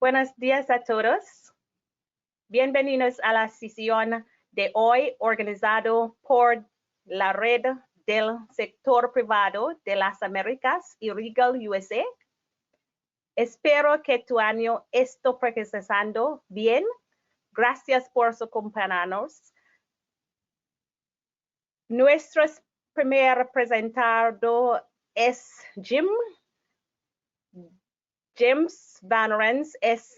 Buenos días a todos. Bienvenidos a la sesión de hoy organizado por la Red del Sector Privado de las Américas y Regal USA. Espero que tu año esté progresando bien. Gracias por su acompañarnos. Nuestro primer presentador es James Van Rens, es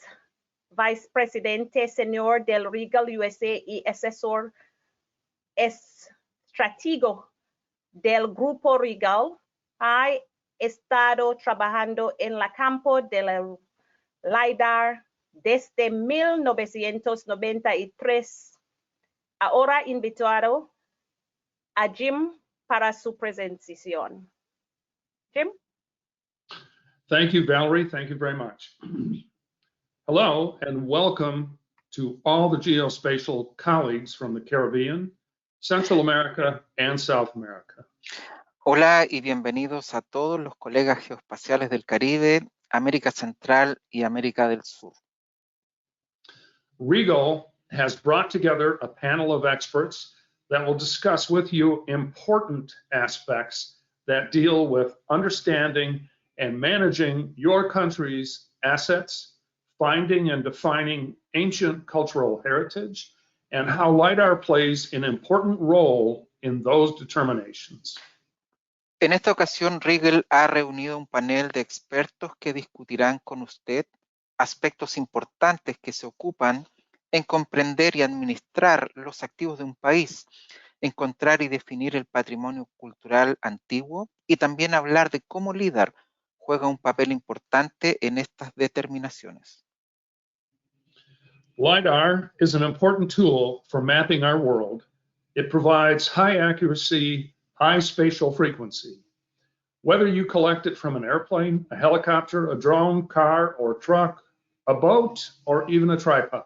vicepresidente senior del Regal USA y asesor estratégico del Grupo Regal. Ha estado trabajando en el campo del LiDAR desde 1993. Ahora invitado a Jim para su presentación. Jim? Thank you, Valerie. Thank you very much. Hello, and welcome to all the geospatial colleagues from the Caribbean, Central America, and South America. Hola y bienvenidos a todos los colegas geoespaciales del Caribe, América Central y América del Sur. Regal has brought together a panel of experts that will discuss with you important aspects that deal with understanding and managing your country's assets, finding and defining ancient cultural heritage, and how LiDAR plays an important role in those determinations. En esta ocasión, Regal ha reunido un panel de expertos que discutirán con usted aspectos importantes que se ocupan en comprender y administrar los activos de un país, encontrar y definir el patrimonio cultural antiguo y también hablar de cómo LiDAR juega un papel importante en estas determinaciones. LiDAR is an important tool for mapping our world. It provides high accuracy, high spatial frequency. Whether you collect it from an airplane, a helicopter, a drone, car, or truck, a boat, or even a tripod,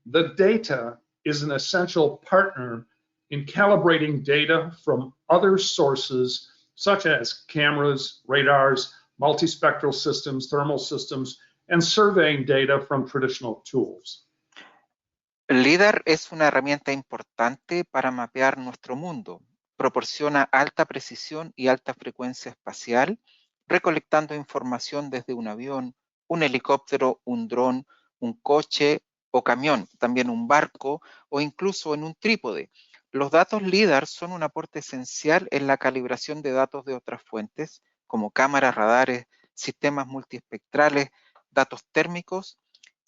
the data is an essential partner in calibrating data from other sources, such as cameras, radars, multispectral systems, thermal systems, and surveying data from traditional tools. LiDAR es una herramienta importante para mapear nuestro mundo. Proporciona alta precisión y alta frecuencia espacial, recolectando información desde un avión, un helicóptero, un dron, un coche o camión, también un barco o incluso en un trípode. Los datos LiDAR son un aporte esencial en la calibración de datos de otras fuentes, como cámaras, radares, sistemas multiespectrales, datos térmicos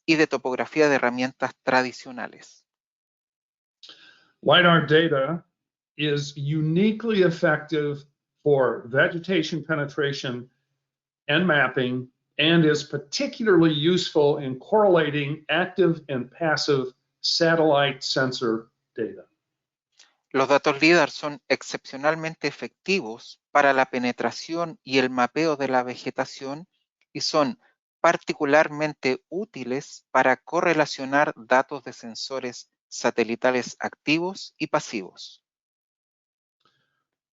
y de topografía de herramientas tradicionales. LiDAR data is uniquely effective for vegetation penetration and mapping, and is particularly useful in correlating active and passive satellite sensor data. Los datos LiDAR son excepcionalmente efectivos para la penetración y el mapeo de la vegetación y son particularmente útiles para correlacionar datos de sensores satelitales activos y pasivos.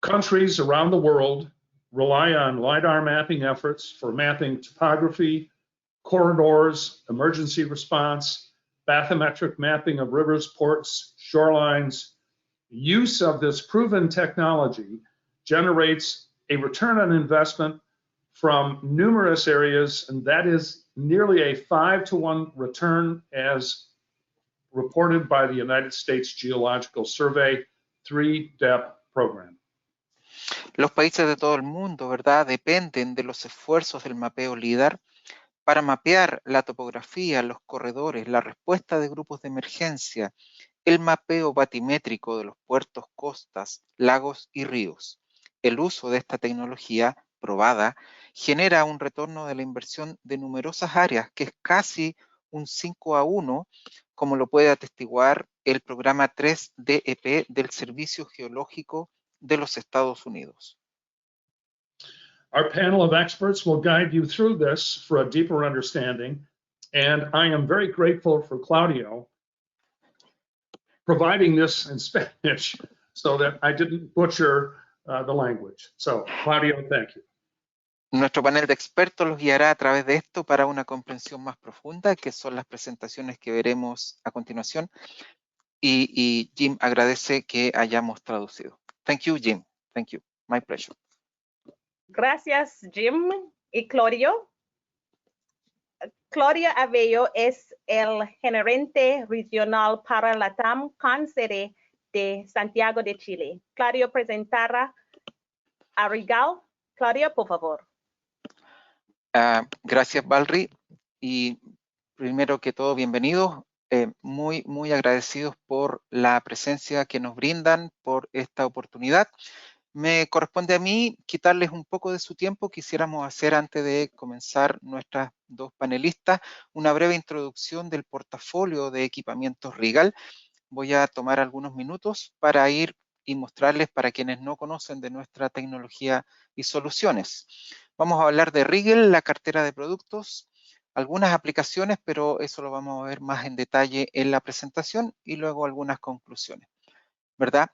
Countries around the world rely on LiDAR mapping efforts for mapping topography, corridors, emergency response, bathymetric mapping of rivers, ports, shorelines. Use of this proven technology generates a return on investment from numerous areas, and that is nearly a 5-to-1 return as reported by the United States Geological Survey 3DEP program. Los países de todo el mundo, ¿verdad?, dependen de los esfuerzos del mapeo LiDAR para mapear la topografía, los corredores, la respuesta de grupos de emergencia, el mapeo batimétrico de los puertos, costas, lagos y ríos. El uso de esta tecnología probada genera un retorno de la inversión de numerosas áreas, que es casi un 5-a-1, como lo puede atestiguar el programa 3DEP del Servicio Geológico de los Estados Unidos. Our panel of experts will guide you through this for a deeper understanding, and I am very grateful for Claudio providing this in Spanish so that I didn't butcher the language. So, Claudio, thank you. Nuestro panel de expertos los guiará a través de esto para una comprensión más profunda, que son las presentaciones que veremos a continuación. Y Jim agradece que hayamos traducido. Thank you, Jim. Thank you. My pleasure. Gracias, Jim y Claudio. Claudio Abello es el gerente regional para LATAM con sede de Santiago de Chile. Claudio presentará a Rigal. Claudio, por favor. Gracias, Valry. Y primero que todo, bienvenidos. Muy agradecidos por la presencia que nos brindan, por esta oportunidad. Me corresponde a mí quitarles un poco de su tiempo. Quisiéramos hacer, antes de comenzar nuestras dos panelistas, una breve introducción del portafolio de equipamientos Rigal. Voy a tomar algunos minutos para ir y mostrarles, para quienes no conocen de nuestra tecnología y soluciones. Vamos a hablar de Rigal, la cartera de productos, algunas aplicaciones, pero eso lo vamos a ver más en detalle en la presentación, y luego algunas conclusiones, ¿verdad?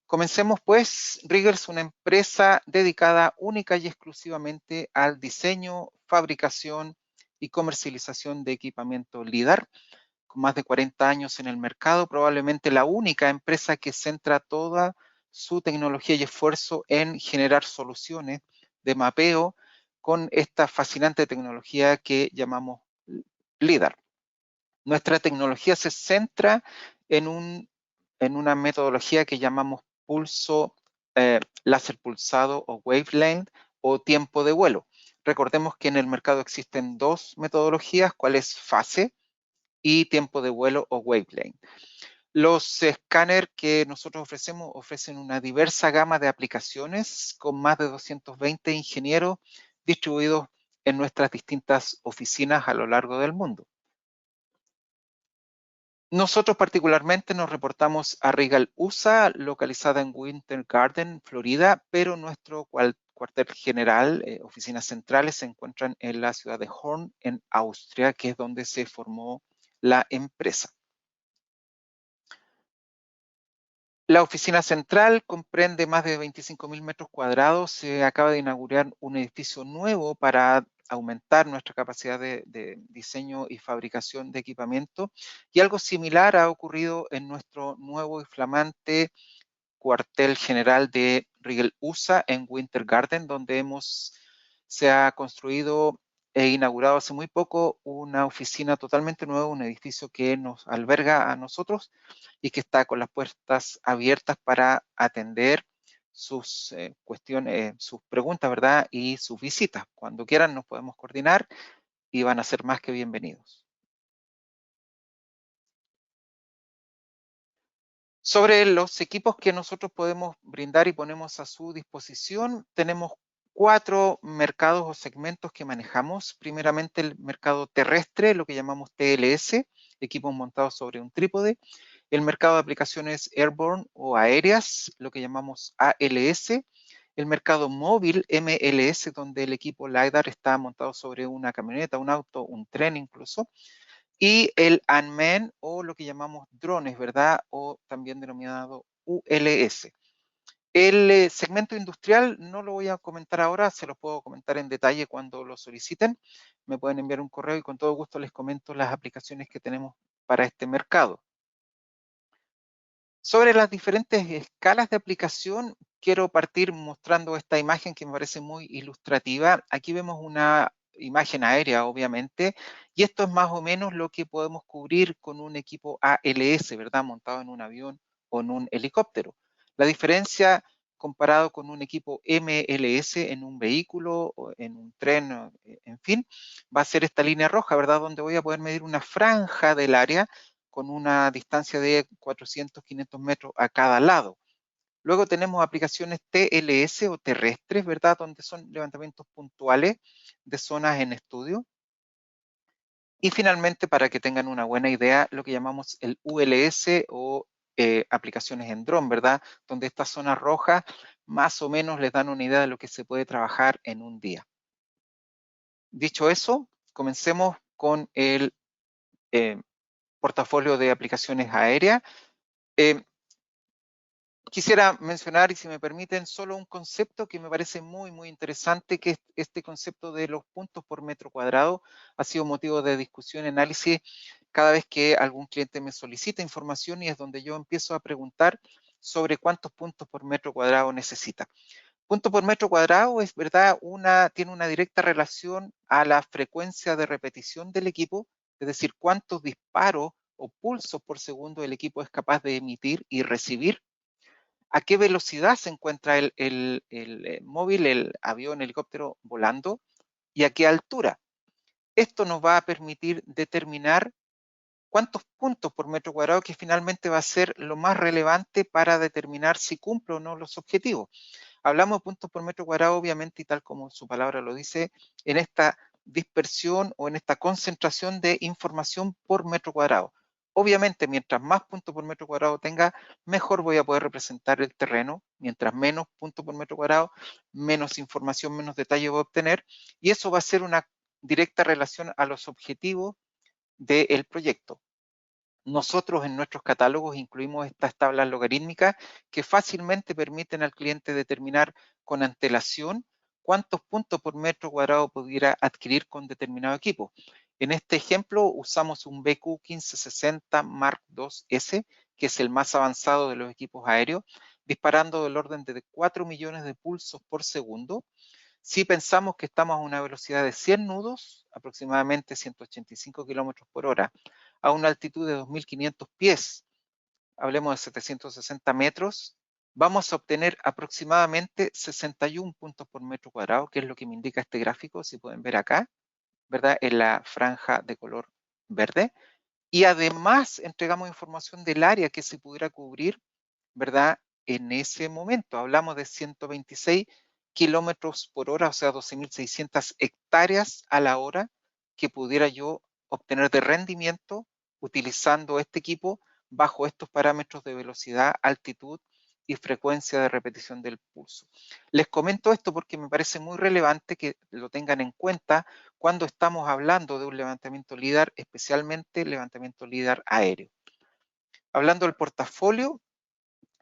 Comencemos pues. Rigal es una empresa dedicada única y exclusivamente al diseño, fabricación y comercialización de equipamiento LIDAR, con más de 40 años en el mercado, probablemente la única empresa que centra toda su tecnología y esfuerzo en generar soluciones de mapeo con esta fascinante tecnología que llamamos LIDAR. Nuestra tecnología se centra en una metodología que llamamos pulso, láser pulsado o wavelength o tiempo de vuelo. Recordemos que en el mercado existen dos metodologías, ¿cuál es fase y tiempo de vuelo o wavelength? Los escáneres que nosotros ofrecemos ofrecen una diversa gama de aplicaciones con más de 220 ingenieros distribuidos en nuestras distintas oficinas a lo largo del mundo. Nosotros particularmente nos reportamos a Rigal USA, localizada en Winter Garden, Florida, pero nuestro cuartel general, oficinas centrales, se encuentran en la ciudad de Horn, en Austria, que es donde se formó la empresa. La oficina central comprende más de 25.000 metros cuadrados. Se acaba de inaugurar un edificio nuevo para aumentar nuestra capacidad de diseño y fabricación de equipamiento, y algo similar ha ocurrido en nuestro nuevo y flamante cuartel general de Rigal USA en Winter Garden, donde se ha construido e inaugurado hace muy poco una oficina totalmente nueva, un edificio que nos alberga a nosotros y que está con las puertas abiertas para atender sus cuestiones, sus preguntas, ¿verdad? Y sus visitas. Cuando quieran nos podemos coordinar y van a ser más que bienvenidos. Sobre los equipos que nosotros podemos brindar y ponemos a su disposición, tenemos 4 mercados o segmentos que manejamos. Primeramente, el mercado terrestre, lo que llamamos TLS, equipos montados sobre un trípode. El mercado de aplicaciones airborne o aéreas, lo que llamamos ALS. El mercado móvil, MLS, donde el equipo LiDAR está montado sobre una camioneta, un auto, un tren incluso. Y el unmanned, o lo que llamamos drones, ¿verdad? O también denominado ULS. El segmento industrial no lo voy a comentar ahora, se los puedo comentar en detalle cuando lo soliciten. Me pueden enviar un correo y con todo gusto les comento las aplicaciones que tenemos para este mercado. Sobre las diferentes escalas de aplicación, quiero partir mostrando esta imagen que me parece muy ilustrativa. Aquí vemos una imagen aérea, obviamente, y esto es más o menos lo que podemos cubrir con un equipo ALS, ¿verdad? Montado en un avión o en un helicóptero. La diferencia comparado con un equipo MLS en un vehículo o en un tren, en fin, va a ser esta línea roja, ¿verdad? Donde voy a poder medir una franja del área con una distancia de 400, 500 metros a cada lado. Luego tenemos aplicaciones TLS o terrestres, ¿verdad? Donde son levantamientos puntuales de zonas en estudio. Y finalmente, para que tengan una buena idea, lo que llamamos el ULS o aplicaciones en dron, ¿verdad? Donde estas zonas rojas más o menos les dan una idea de lo que se puede trabajar en un día. Dicho eso, comencemos con el portafolio de aplicaciones aéreas. Quisiera mencionar, y si me permiten, solo un concepto que me parece muy, muy interesante, que es este concepto de los puntos por metro cuadrado. Ha sido motivo de discusión y análisis cada vez que algún cliente me solicita información, y es donde yo empiezo a preguntar sobre cuántos puntos por metro cuadrado necesita. Punto por metro cuadrado es, ¿verdad?, tiene una directa relación a la frecuencia de repetición del equipo, es decir, cuántos disparos o pulsos por segundo el equipo es capaz de emitir y recibir, a qué velocidad se encuentra el móvil, el avión, el helicóptero volando, y a qué altura. Esto nos va a permitir determinar cuántos puntos por metro cuadrado, que finalmente va a ser lo más relevante para determinar si cumple o no los objetivos. Hablamos de puntos por metro cuadrado, obviamente, y tal como su palabra lo dice, en esta dispersión o en esta concentración de información por metro cuadrado. Obviamente, mientras más puntos por metro cuadrado tenga, mejor voy a poder representar el terreno. Mientras menos puntos por metro cuadrado, menos información, menos detalle voy a obtener. Y eso va a ser una directa relación a los objetivos del proyecto. Nosotros en nuestros catálogos incluimos estas tablas logarítmicas que fácilmente permiten al cliente determinar con antelación cuántos puntos por metro cuadrado pudiera adquirir con determinado equipo. En este ejemplo usamos un BQ 1560 Mark II-S, que es el más avanzado de los equipos aéreos, disparando del orden de 4 millones de pulsos por segundo. Si pensamos que estamos a una velocidad de 100 nudos, aproximadamente 185 kilómetros por hora, a una altitud de 2.500 pies, hablemos de 760 metros, vamos a obtener aproximadamente 61 puntos por metro cuadrado, que es lo que me indica este gráfico, si pueden ver acá, ¿verdad?, en la franja de color verde. Y además entregamos información del área que se pudiera cubrir, ¿verdad?, en ese momento. Hablamos de 126 kilómetros por hora, o sea, 12.600 hectáreas a la hora que pudiera yo obtener de rendimiento utilizando este equipo bajo estos parámetros de velocidad, altitud y frecuencia de repetición del pulso. Les comento esto porque me parece muy relevante que lo tengan en cuenta cuando estamos hablando de un levantamiento LIDAR, especialmente levantamiento LIDAR aéreo. Hablando del portafolio,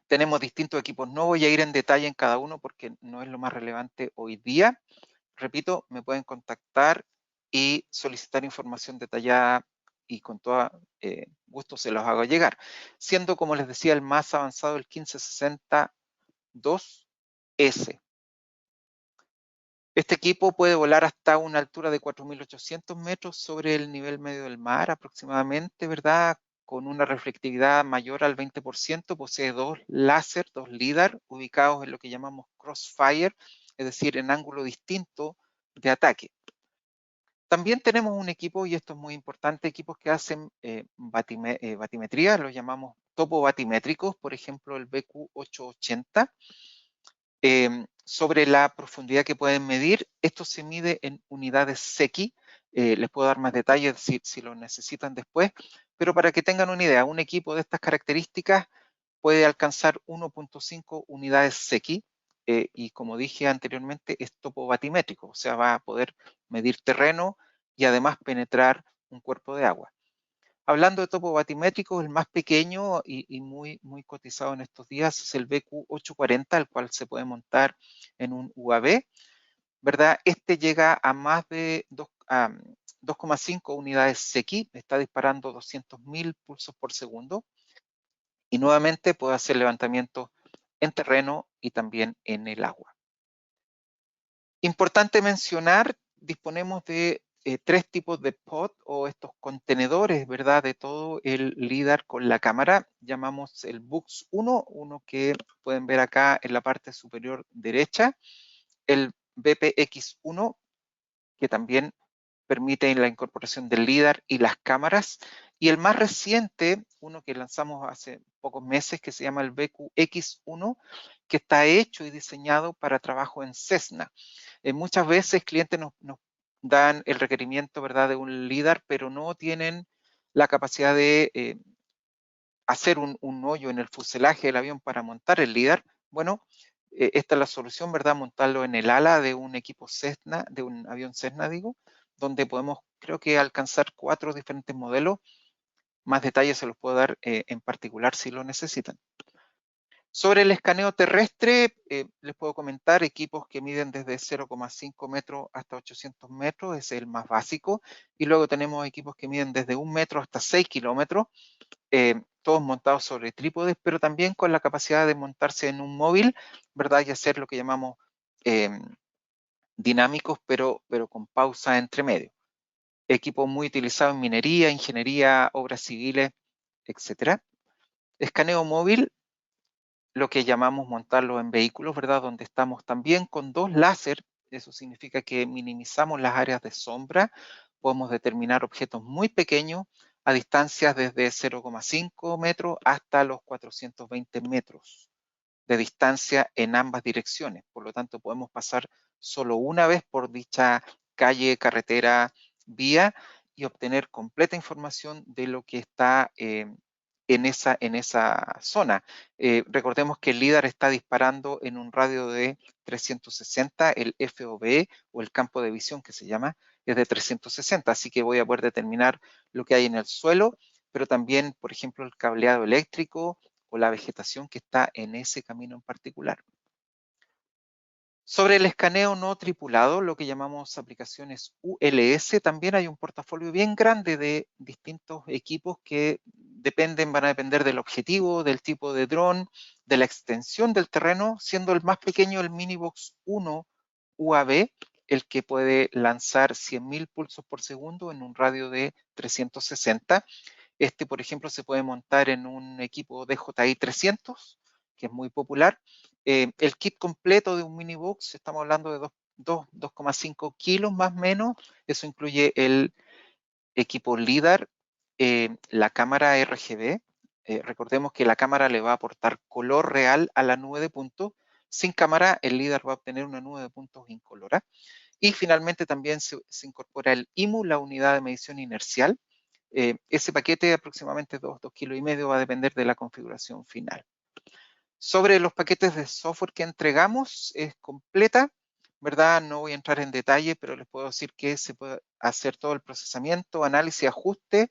tenemos distintos equipos. No voy a ir en detalle en cada uno porque no es lo más relevante hoy día. Repito, me pueden contactar y solicitar información detallada y con todo gusto se los hago llegar. Siendo, como les decía, el más avanzado el 1560 2S. Este equipo puede volar hasta una altura de 4.800 metros sobre el nivel medio del mar aproximadamente, ¿verdad?, con una reflectividad mayor al 20%, posee dos láser, dos LIDAR, ubicados en lo que llamamos crossfire, es decir, en ángulo distinto de ataque. También tenemos un equipo, y esto es muy importante, equipos que hacen batimetría, los llamamos topobatimétricos, por ejemplo el BQ880, sobre la profundidad que pueden medir. Esto se mide en unidades SECI, les puedo dar más detalles si lo necesitan después, pero para que tengan una idea, un equipo de estas características puede alcanzar 1.5 unidades SECI, y como dije anteriormente, es topobatimétrico, o sea, va a poder medir terreno y además penetrar un cuerpo de agua. Hablando de topobatimétricos, el más pequeño y muy cotizado en estos días es el BQ840, el cual se puede montar en un UAV, ¿verdad? Este llega a más de 2,5 unidades SECI, está disparando 200.000 pulsos por segundo, y nuevamente puede hacer levantamientos en terreno y también en el agua. Importante mencionar, disponemos de tres tipos de pod o estos contenedores, ¿verdad?, de todo el LIDAR con la cámara. Llamamos el BUX 1, uno que pueden ver acá en la parte superior derecha, el BPX1, que también permite la incorporación del LIDAR y las cámaras, y el más reciente, uno que lanzamos hace pocos meses, que se llama el BQX1, que está hecho y diseñado para trabajo en Cessna. Muchas veces clientes nos dan el requerimiento, ¿verdad?, de un LIDAR, pero no tienen la capacidad de hacer un hoyo en el fuselaje del avión para montar el LIDAR. Bueno, esta es la solución, ¿verdad?, montarlo en el ala de un equipo Cessna, de un avión Cessna, digo, donde podemos, creo que, alcanzar 4 diferentes modelos. Más detalles se los puedo dar en particular si lo necesitan. Sobre el escaneo terrestre, les puedo comentar equipos que miden desde 0,5 metros hasta 800 metros, es el más básico. Y luego tenemos equipos que miden desde 1 metro hasta 6 kilómetros, todos montados sobre trípodes, pero también con la capacidad de montarse en un móvil, ¿verdad? Y hacer lo que llamamos dinámicos, pero con pausa entre medio. Equipo muy utilizado en minería, ingeniería, obras civiles, etc. Escaneo móvil, lo que llamamos montarlo en vehículos, ¿verdad? Donde estamos también con 2 láser, eso significa que minimizamos las áreas de sombra, podemos determinar objetos muy pequeños a distancias desde 0,5 metros hasta los 420 metros de distancia en ambas direcciones. Por lo tanto, podemos pasar solo una vez por dicha calle, carretera, vía y obtener completa información de lo que está en esa zona. Recordemos que el LIDAR está disparando en un radio de 360, el FOV o el campo de visión que se llama, es de 360, así que voy a poder determinar lo que hay en el suelo, pero también, por ejemplo, el cableado eléctrico o la vegetación que está en ese camino en particular. Sobre el escaneo no tripulado, lo que llamamos aplicaciones ULS, también hay un portafolio bien grande de distintos equipos que van a depender del objetivo, del tipo de dron, de la extensión del terreno, siendo el más pequeño el Minibox 1 UAV, el que puede lanzar 100.000 pulsos por segundo en un radio de 360. Este, por ejemplo, se puede montar en un equipo DJI 300, que es muy popular. El kit completo de un Minibox, estamos hablando de 2,5 kilos más o menos. Eso incluye el equipo LIDAR, la cámara RGB. Recordemos que la cámara le va a aportar color real a la nube de puntos. Sin cámara, el LIDAR va a obtener una nube de puntos incolora. Y finalmente también se incorpora el IMU, la unidad de medición inercial. Ese paquete de aproximadamente 2,5 kilos va a depender de la configuración final. Sobre los paquetes de software que entregamos, es completa, ¿verdad? No voy a entrar en detalle, pero les puedo decir que se puede hacer todo el procesamiento, análisis, ajuste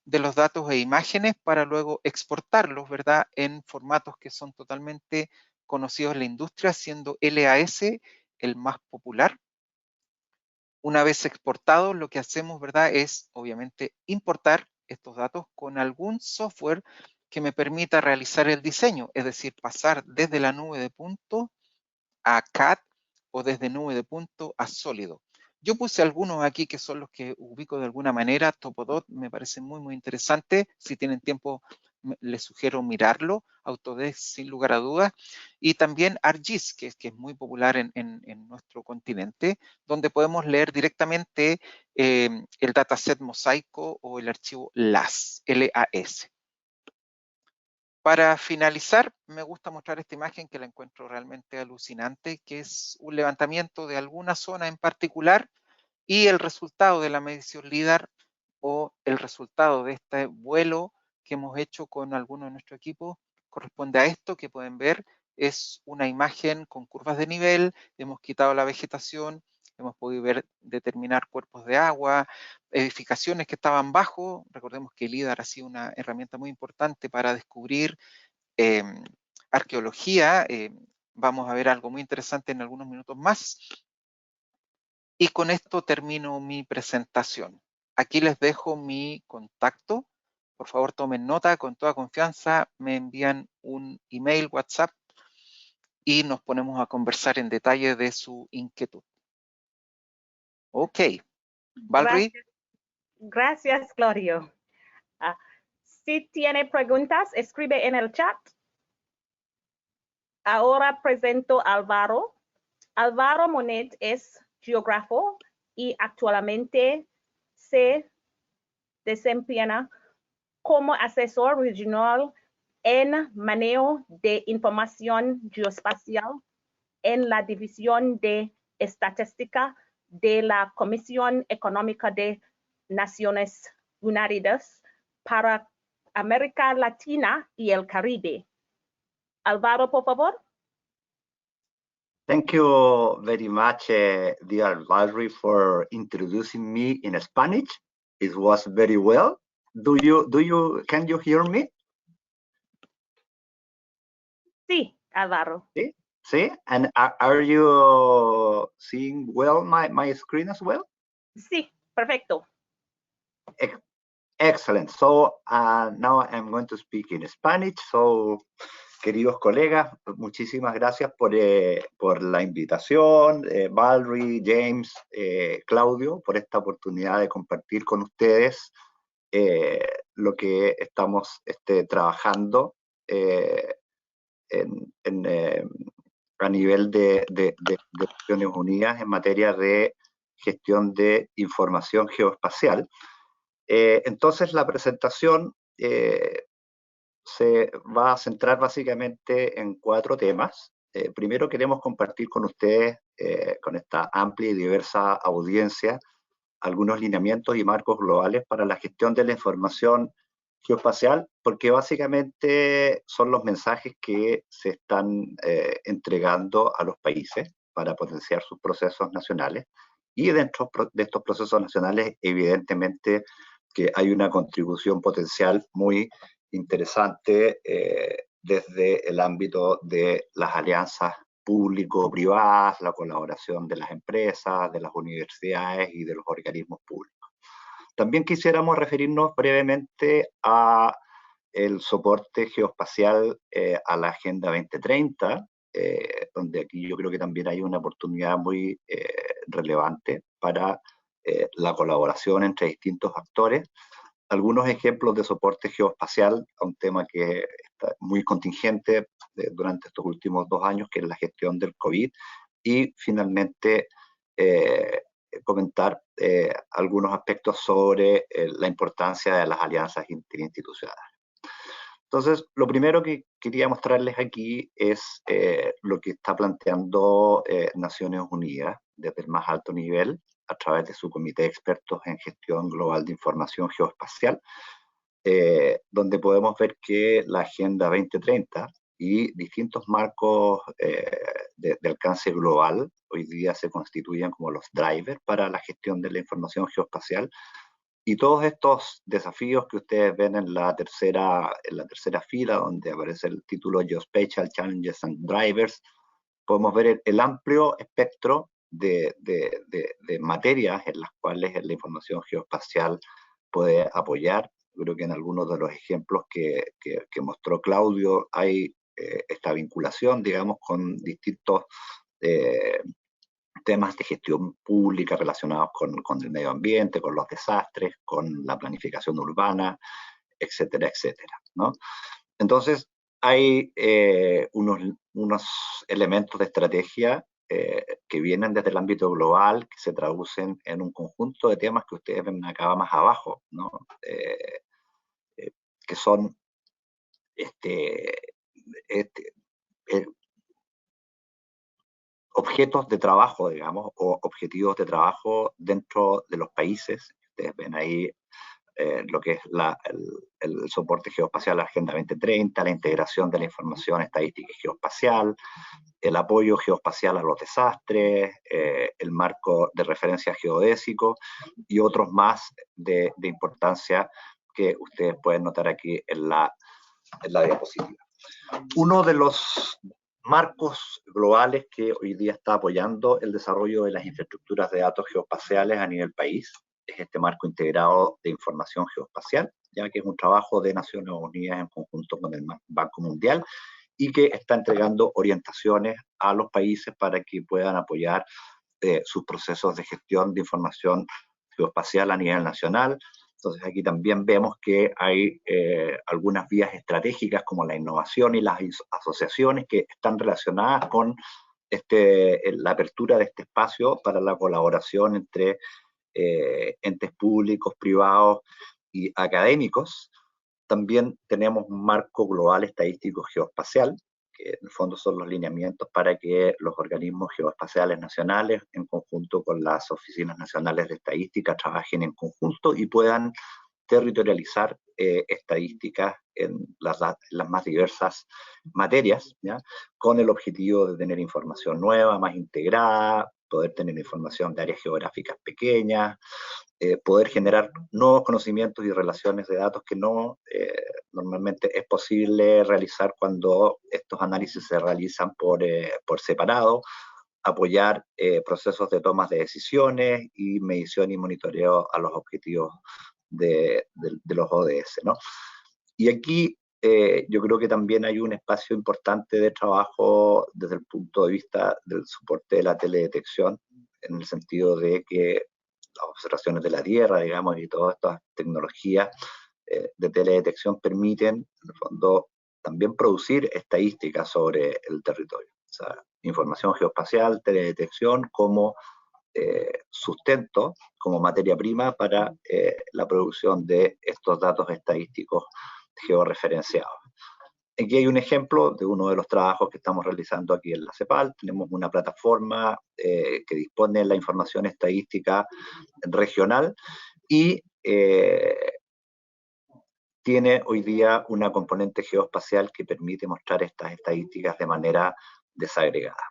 de los datos e imágenes para luego exportarlos, ¿verdad? En formatos que son totalmente conocidos en la industria, siendo LAS el más popular. Una vez exportados, lo que hacemos, ¿verdad?, es obviamente importar estos datos con algún software que me permita realizar el diseño, es decir, pasar desde la nube de punto a CAD o desde nube de punto a sólido. Yo puse algunos aquí que son los que ubico de alguna manera. Topodot me parece muy, muy interesante. Si tienen tiempo, les sugiero mirarlo. Autodesk, sin lugar a dudas. Y también ArcGIS, que es muy popular en nuestro continente, donde podemos leer directamente el dataset mosaico o el archivo LAS, L-A-S. Para finalizar, me gusta mostrar esta imagen que la encuentro realmente alucinante, que es un levantamiento de alguna zona en particular y el resultado de la medición LIDAR o el resultado de este vuelo que hemos hecho con alguno de nuestro equipo corresponde a esto que pueden ver. Es una imagen con curvas de nivel, hemos quitado la vegetación, hemos podido determinar cuerpos de agua, edificaciones que estaban bajo. Recordemos que el LIDAR ha sido una herramienta muy importante para descubrir arqueología. Vamos a ver algo muy interesante en algunos minutos más. Y con esto termino mi presentación. Aquí les dejo mi contacto. Por favor, tomen nota con toda confianza. Me envían un email, WhatsApp, y nos ponemos a conversar en detalle de su inquietud. Ok. Valerie. Gracias, Claudio. Si tiene preguntas, escribe en el chat. Ahora presento a Álvaro. Álvaro Monet es geógrafo y actualmente se desempeña como asesor regional en manejo de información geoespacial en la División de Estadística de la Comisión Económica de Naciones Unidas para América Latina y el Caribe. Álvaro, por favor. Thank you very much, dear Valerie, for introducing me in Spanish. It was very well. Can you hear me? Sí, Álvaro. See, and are you seeing well my screen as well? Sí, perfecto. Excellent. So now I'm going to speak in Spanish. So, queridos colegas, muchísimas gracias por la invitación, Valerie, James, Claudio, por esta oportunidad de compartir con ustedes lo que estamos trabajando a nivel de Naciones Unidas en materia de gestión de información geoespacial. Entonces, la presentación se va a centrar básicamente en 4 temas. Primero, queremos compartir con ustedes, con esta amplia y diversa audiencia, algunos lineamientos y marcos globales para la gestión de la información geoespacial, porque básicamente son los mensajes que se están entregando a los países para potenciar sus procesos nacionales. Y dentro de estos procesos nacionales, evidentemente, que hay una contribución potencial muy interesante desde el ámbito de las alianzas público-privadas, la colaboración de las empresas, de las universidades y de los organismos públicos. También quisiéramos referirnos brevemente a el soporte geoespacial a la Agenda 2030, donde aquí yo creo que también hay una oportunidad muy relevante para la colaboración entre distintos actores. Algunos ejemplos de soporte geoespacial a un tema que está muy contingente durante estos últimos 2 años, que es la gestión del COVID, y finalmente comentar algunos aspectos sobre la importancia de las alianzas interinstitucionales. Entonces, lo primero que quería mostrarles aquí es lo que está planteando Naciones Unidas desde el más alto nivel, a través de su comité de expertos en gestión global de información geoespacial, donde podemos ver que la Agenda 2030 y distintos marcos de alcance global hoy día se constituyen como los drivers para la gestión de la información geoespacial. Y todos estos desafíos que ustedes ven en la tercera fila, donde aparece el título Geospatial Challenges and Drivers, podemos ver el amplio espectro de materias en las cuales la información geoespacial puede apoyar. Creo que en algunos de los ejemplos que mostró Claudio hay esta vinculación, digamos, con distintos temas de gestión pública relacionados con el medio ambiente, con los desastres, con la planificación urbana, etcétera, etcétera, ¿no? Entonces, hay unos elementos de estrategia que vienen desde el ámbito global, que se traducen en un conjunto de temas que ustedes ven acá más abajo, ¿no? Que son objetos de trabajo, digamos, o objetivos de trabajo dentro de los países. Ustedes ven ahí lo que es el soporte geoespacial a la Agenda 2030, la integración de la información estadística y geoespacial, el apoyo geoespacial a los desastres, el marco de referencia geodésico y otros más de importancia que ustedes pueden notar aquí en la diapositiva. Uno de los marcos globales que hoy día está apoyando el desarrollo de las infraestructuras de datos geoespaciales a nivel país es este marco integrado de información geoespacial, ya que es un trabajo de Naciones Unidas en conjunto con el Banco Mundial y que está entregando orientaciones a los países para que puedan apoyar sus procesos de gestión de información geoespacial a nivel nacional. Entonces aquí también vemos que hay algunas vías estratégicas como la innovación y las asociaciones que están relacionadas con la apertura de este espacio para la colaboración entre entes públicos, privados y académicos. También tenemos un marco global estadístico geoespacial, que en el fondo son los lineamientos para que los organismos geoespaciales nacionales, en conjunto con las oficinas nacionales de estadística, trabajen en conjunto y puedan territorializar estadísticas en las más diversas materias, ¿ya? Con el objetivo de tener información nueva, más integrada, poder tener información de áreas geográficas pequeñas, poder generar nuevos conocimientos y relaciones de datos que no normalmente es posible realizar cuando estos análisis se realizan por separado, apoyar procesos de tomas de decisiones y medición y monitoreo a los objetivos de los ODS, ¿no? Y aquí yo creo que también hay un espacio importante de trabajo desde el punto de vista del soporte de la teledetección, en el sentido de que las observaciones de la Tierra, digamos, y todas estas tecnologías de teledetección permiten, en el fondo, también producir estadísticas sobre el territorio. O sea, información geoespacial, teledetección como sustento, como materia prima para la producción de estos datos estadísticos georreferenciados. Aquí hay un ejemplo de uno de los trabajos que estamos realizando aquí en la CEPAL. Tenemos una plataforma que dispone de la información estadística regional y tiene hoy día una componente geoespacial que permite mostrar estas estadísticas de manera desagregada.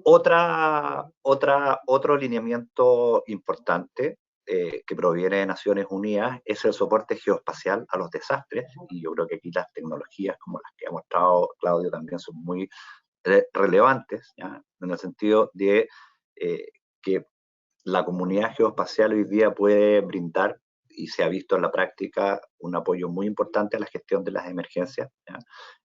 Otro lineamiento importante que proviene de Naciones Unidas es el soporte geoespacial a los desastres, y yo creo que aquí las tecnologías como las que ha mostrado Claudio también son muy relevantes, ¿ya? En el sentido de que la comunidad geoespacial hoy día puede brindar, y se ha visto en la práctica, un apoyo muy importante a la gestión de las emergencias, ¿ya?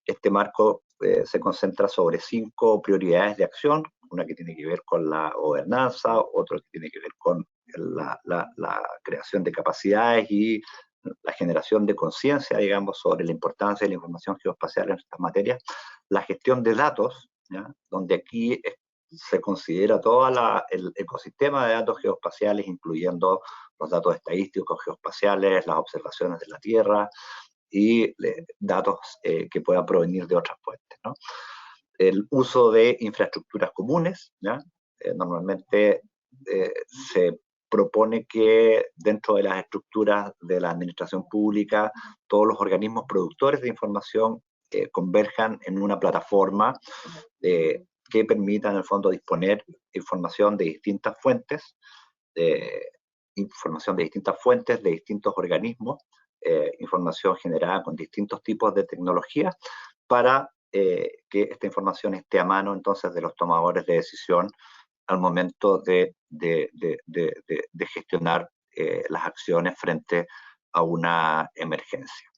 Este marco se concentra sobre 5 prioridades de acción, una que tiene que ver con la gobernanza, otro que tiene que ver con la creación de capacidades y la generación de conciencia, digamos, sobre la importancia de la información geoespacial en estas materias, la gestión de datos, ¿ya? Donde aquí se considera todo el ecosistema de datos geoespaciales, incluyendo los datos estadísticos geoespaciales, las observaciones de la Tierra y datos que puedan provenir de otras fuentes, ¿no? El uso de infraestructuras comunes, ¿ya? Normalmente se propone que dentro de las estructuras de la administración pública todos los organismos productores de información converjan en una plataforma que permita en el fondo disponer información de distintas fuentes, de distintos organismos, información generada con distintos tipos de tecnologías, para que esta información esté a mano entonces de los tomadores de decisión al momento de gestionar las acciones frente a una emergencia.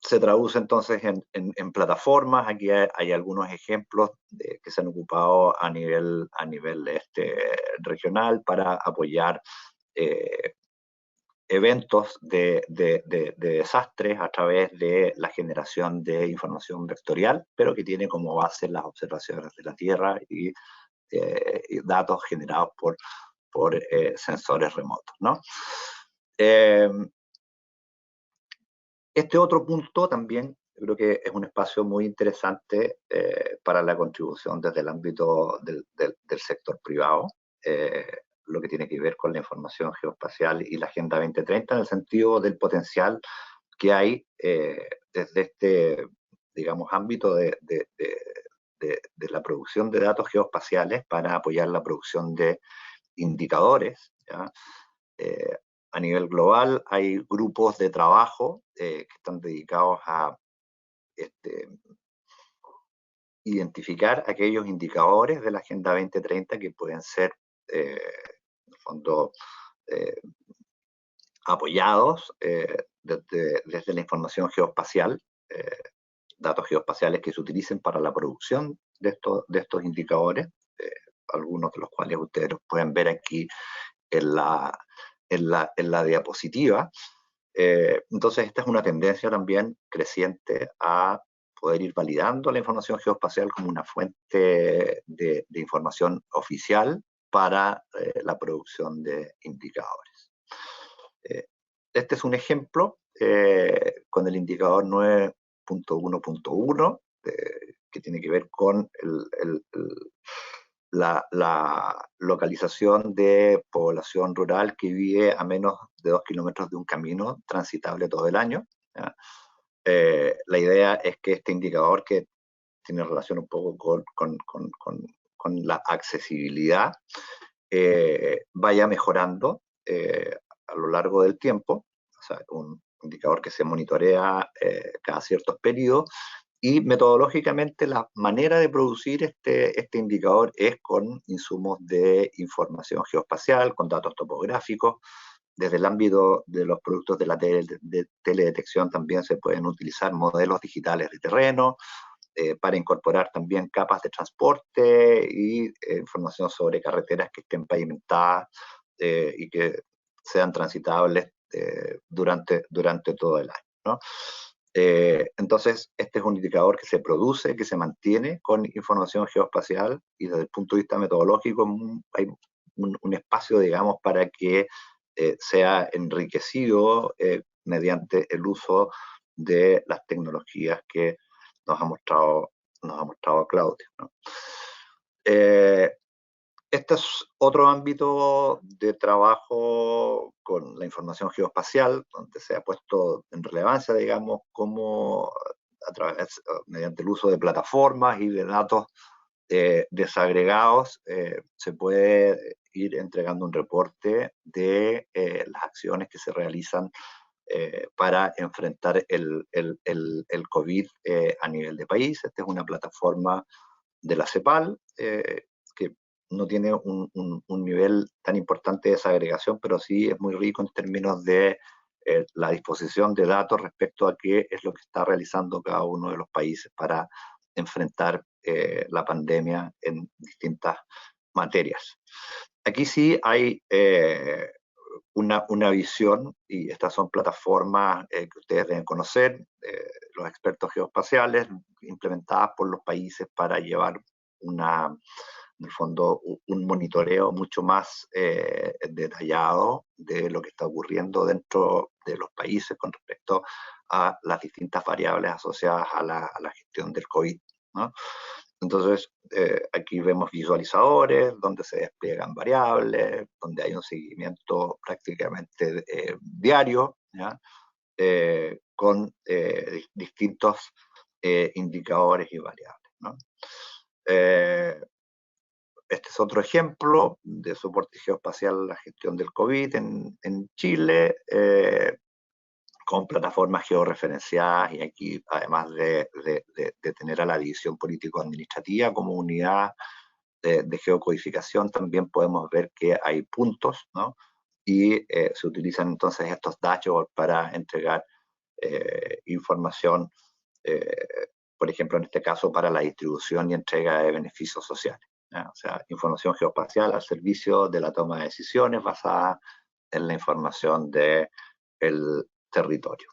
Se traduce entonces en plataformas. Aquí hay algunos ejemplos que se han ocupado a nivel regional para apoyar eventos de desastres a través de la generación de información vectorial, pero que tiene como base las observaciones de la Tierra y datos generados por sensores remotos, ¿no? Este otro punto también creo que es un espacio muy interesante para la contribución desde el ámbito del sector privado, lo que tiene que ver con la información geoespacial y la Agenda 2030, en el sentido del potencial que hay desde este, digamos, ámbito de la producción de datos geoespaciales para apoyar la producción de indicadores, ¿ya? A nivel global hay grupos de trabajo que están dedicados a identificar aquellos indicadores de la Agenda 2030 que pueden ser, en el fondo, apoyados desde la información geoespacial, datos geoespaciales que se utilicen para la producción de estos indicadores, algunos de los cuales ustedes los pueden ver aquí en la diapositiva. Entonces esta es una tendencia también creciente a poder ir validando la información geoespacial como una fuente de información oficial para la producción de indicadores. Este es un ejemplo con el indicador 9.1.1 que tiene que ver con la localización de población rural que vive a menos de 2 kilómetros de un camino transitable todo el año, ¿ya? La idea es que este indicador, que tiene relación un poco con con la accesibilidad vaya mejorando a lo largo del tiempo. O sea, un indicador que se monitorea cada ciertos periodos, y metodológicamente la manera de producir este indicador es con insumos de información geoespacial, con datos topográficos. Desde el ámbito de los productos de la teledetección también se pueden utilizar modelos digitales de terreno para incorporar también capas de transporte y información sobre carreteras que estén pavimentadas y que sean transitables durante todo el año, ¿no? Entonces, este es un indicador que se produce, que se mantiene con información geoespacial, y desde el punto de vista metodológico hay un espacio, digamos, para que sea enriquecido mediante el uso de las tecnologías que nos ha mostrado Claudio, ¿no? Este es otro ámbito de trabajo con la información geoespacial, donde se ha puesto en relevancia, digamos, cómo mediante el uso de plataformas y de datos desagregados se puede ir entregando un reporte de las acciones que se realizan para enfrentar el COVID a nivel de país. Esta es una plataforma de la CEPAL, que no tiene un nivel tan importante de desagregación, pero sí es muy rico en términos de la disposición de datos respecto a qué es lo que está realizando cada uno de los países para enfrentar la pandemia en distintas materias. Aquí sí hay una visión, y estas son plataformas que ustedes deben conocer, los expertos geoespaciales, implementadas por los países para llevar en el fondo, un monitoreo mucho más detallado de lo que está ocurriendo dentro de los países con respecto a las distintas variables asociadas a la gestión del COVID, ¿no? Entonces, aquí vemos visualizadores donde se despliegan variables, donde hay un seguimiento prácticamente diario, ¿ya? Con distintos indicadores y variables, ¿no? Este es otro ejemplo de soporte geoespacial a la gestión del COVID en Chile, con plataformas georreferenciadas, y aquí, además de tener a la división político-administrativa como unidad de geocodificación, también podemos ver que hay puntos, ¿no? Y se utilizan entonces estos dashboards para entregar información, por ejemplo, en este caso, para la distribución y entrega de beneficios sociales, ¿ya? O sea, información geoespacial al servicio de la toma de decisiones basada en la información del territorio.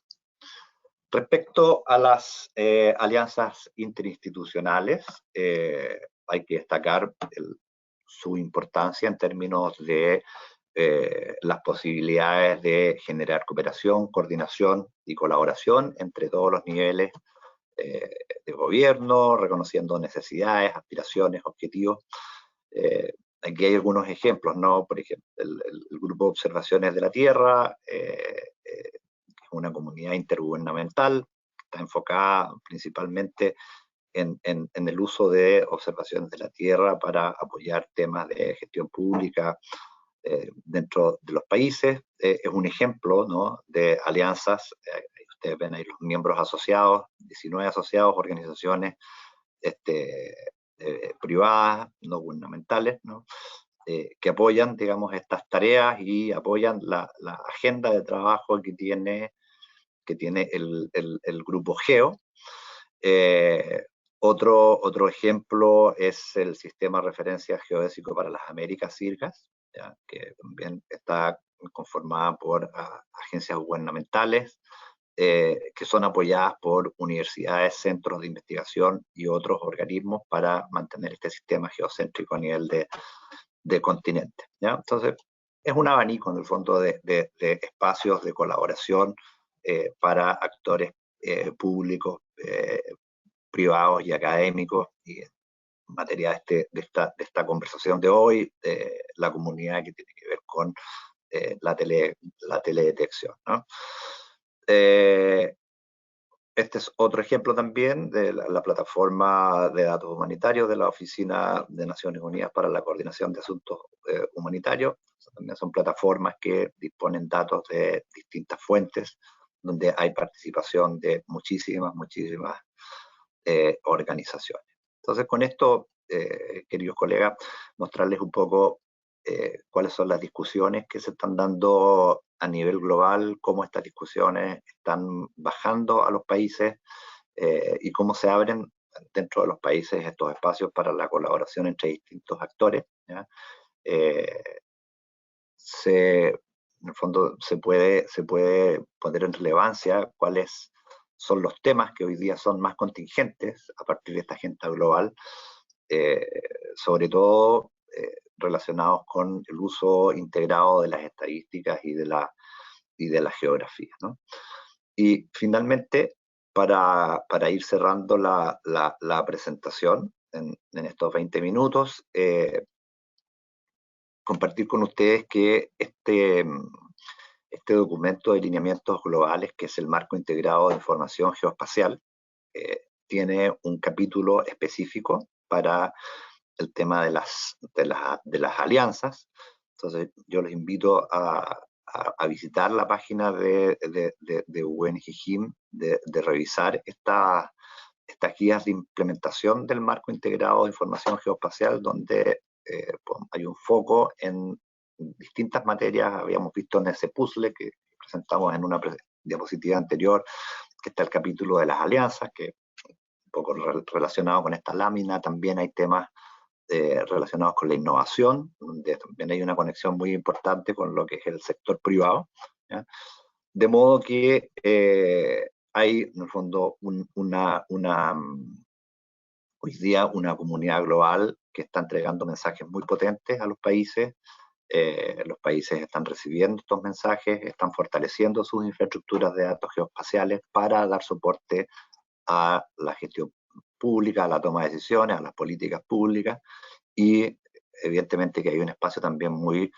Respecto a las alianzas interinstitucionales, hay que destacar su importancia en términos de las posibilidades de generar cooperación, coordinación y colaboración entre todos los niveles de gobierno, reconociendo necesidades, aspiraciones, objetivos. Aquí hay algunos ejemplos, ¿no? Por ejemplo, el Grupo de Observaciones de la Tierra, una comunidad intergubernamental que está enfocada principalmente en el uso de observaciones de la Tierra para apoyar temas de gestión pública dentro de los países. Es un ejemplo, ¿no?, de alianzas. Ustedes ven ahí los miembros asociados, 19 asociados, organizaciones privadas, no gubernamentales, ¿no?, que apoyan, digamos, estas tareas y apoyan la agenda de trabajo que tiene el Grupo GEO. Otro ejemplo es el Sistema de Referencia Geodésico para las Américas, SIRGAS, ¿ya?, que también está conformada por agencias gubernamentales que son apoyadas por universidades, centros de investigación y otros organismos para mantener este sistema geocéntrico a nivel de continente, ¿ya? Entonces, es un abanico en el fondo de espacios de colaboración para actores públicos, privados y académicos, y en materia de esta conversación de hoy, la comunidad que tiene que ver con la teledetección, ¿no? Este es otro ejemplo también de la plataforma de datos humanitarios de la Oficina de Naciones Unidas para la Coordinación de Asuntos Humanitarios. También son plataformas que disponen datos de distintas fuentes, donde hay participación de muchísimas organizaciones. Entonces, con esto, queridos colegas, mostrarles un poco cuáles son las discusiones que se están dando a nivel global, cómo estas discusiones están bajando a los países y cómo se abren dentro de los países estos espacios para la colaboración entre distintos actores. ¿Ya? En el fondo se puede poner en relevancia cuáles son los temas que hoy día son más contingentes a partir de esta agenda global, sobre todo relacionados con el uso integrado de las estadísticas y de la geografía, ¿no? Y finalmente, para ir cerrando la presentación en estos 20 minutos, compartir con ustedes que este documento de lineamientos globales, que es el Marco Integrado de Información Geoespacial, tiene un capítulo específico para el tema de las alianzas. Entonces yo les invito a visitar la página de UNGGIM, de revisar estas guías de implementación del Marco Integrado de Información Geoespacial, donde hay un foco en distintas materias. Habíamos visto en ese puzzle que presentamos en una diapositiva anterior, que está el capítulo de las alianzas, que un poco relacionado con esta lámina. También hay temas relacionados con la innovación, donde también hay una conexión muy importante con lo que es el sector privado, ¿ya? De modo que hay, en el fondo, hoy día una comunidad global que está entregando mensajes muy potentes a los países. Los países están recibiendo estos mensajes, están fortaleciendo sus infraestructuras de datos geoespaciales para dar soporte a la gestión pública, a la toma de decisiones, a las políticas públicas, y evidentemente que hay un espacio también muy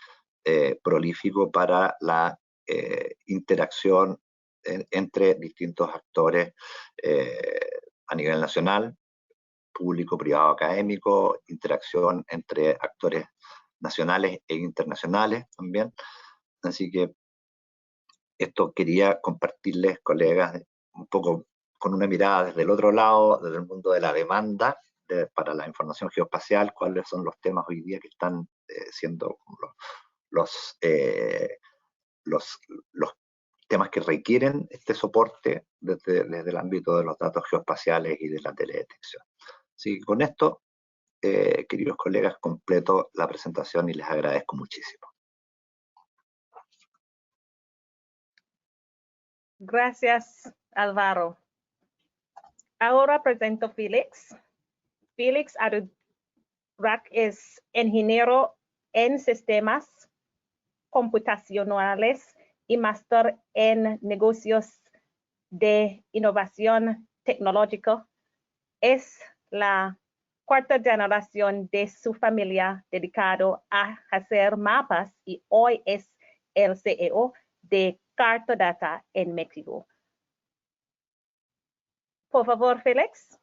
prolífico para la interacción entre distintos actores a nivel nacional, público, privado, académico, interacción entre actores nacionales e internacionales también. Así que esto quería compartirles, colegas, un poco con una mirada desde el otro lado, desde el mundo de la demanda para la información geoespacial, cuáles son los temas hoy día que están siendo los temas que requieren este soporte desde el ámbito de los datos geoespaciales y de la teledetección. Así que con esto, queridos colegas, completo la presentación y les agradezco muchísimo. Gracias, Álvaro. Ahora presento a Félix. Félix Adurak es ingeniero en sistemas computacionales y máster en negocios de innovación tecnológica. Es la cuarta generación de su familia dedicado a hacer mapas y hoy es el CEO de Cartodata en México. Por favor, Félix.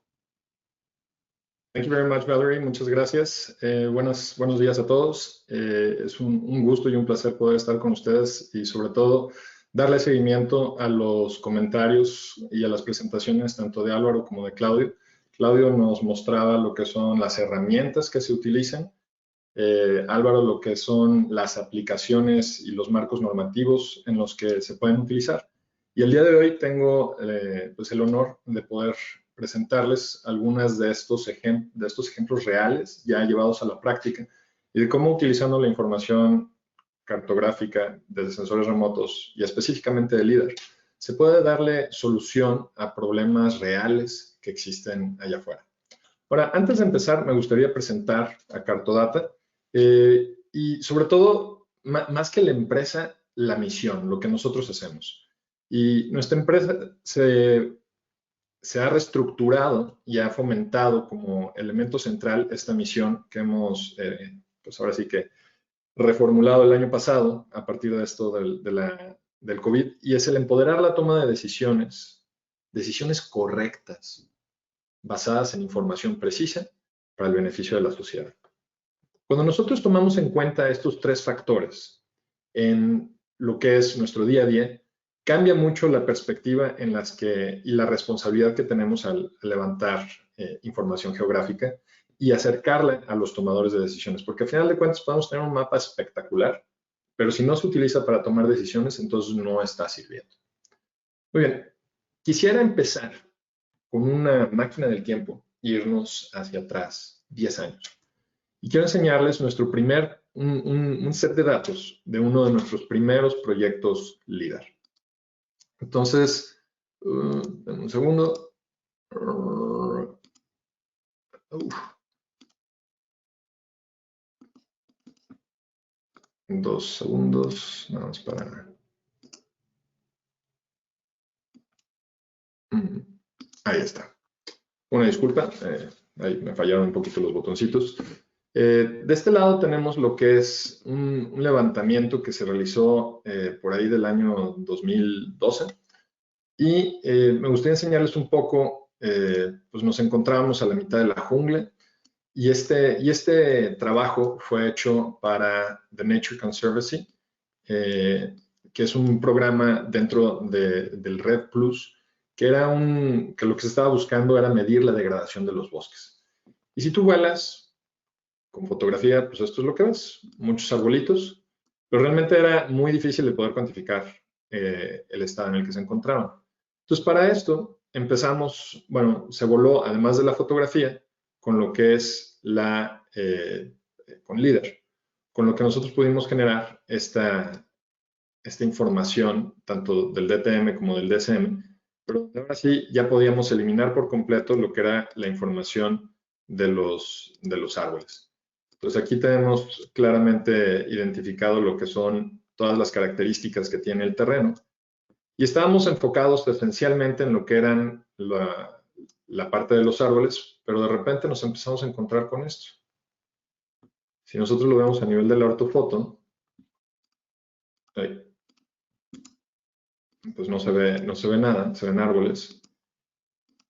Thank you very much, Valerie. Muchas gracias. Buenos días a todos. Es un gusto y un placer poder estar con ustedes y sobre todo darle seguimiento a los comentarios y a las presentaciones tanto de Álvaro como de Claudio. Claudio nos mostraba lo que son las herramientas que se utilizan. Álvaro, lo que son las aplicaciones y los marcos normativos en los que se pueden utilizar. Y el día de hoy tengo pues el honor de poder presentarles algunas de estos ejemplos reales ya llevados a la práctica y de cómo utilizando la información cartográfica desde sensores remotos y específicamente de LIDAR, se puede darle solución a problemas reales que existen allá afuera. Ahora, antes de empezar, me gustaría presentar a Cartodata y sobre todo, más que la empresa, la misión, lo que nosotros hacemos. Y nuestra empresa se ha reestructurado y ha fomentado como elemento central esta misión que hemos, pues ahora sí que reformulado el año pasado a partir de esto del COVID, y es el empoderar la toma de decisiones decisiones correctas, basadas en información precisa para el beneficio de la sociedad. Cuando nosotros tomamos en cuenta estos 3 factores en lo que es nuestro día a día, cambia mucho la perspectiva y la responsabilidad que tenemos al levantar información geográfica y acercarla a los tomadores de decisiones, porque al final de cuentas podemos tener un mapa espectacular, pero si no se utiliza para tomar decisiones, entonces no está sirviendo. Muy bien, quisiera empezar con una máquina del tiempo e irnos hacia atrás, 10 años. Y quiero enseñarles un set de datos de uno de nuestros primeros proyectos LIDAR. Entonces, dame un segundo. 2 segundos, nada más para... Ahí está. Una disculpa, ahí me fallaron un poquito los botoncitos. De este lado tenemos lo que es un levantamiento que se realizó por ahí del año 2012. Y me gustaría enseñarles un poco, pues nos encontrábamos a la mitad de la jungla. Y este trabajo fue hecho para The Nature Conservancy, que es un programa dentro del REDD+, que lo que se estaba buscando era medir la degradación de los bosques. Y si tú vuelas con fotografía, pues esto es lo que ves, muchos arbolitos, pero realmente era muy difícil de poder cuantificar el estado en el que se encontraban. Entonces, para esto empezamos, bueno, se voló, además de la fotografía, con lo que es con LIDAR, con lo que nosotros pudimos generar esta información, tanto del DTM como del DSM, pero ahora sí ya podíamos eliminar por completo lo que era la información de los árboles. Entonces aquí tenemos claramente identificado lo que son todas las características que tiene el terreno. Y estábamos enfocados esencialmente en lo que eran la parte de los árboles, pero de repente nos empezamos a encontrar con esto. Si nosotros lo vemos a nivel de la ortofoto, pues no se ve nada, se ven árboles.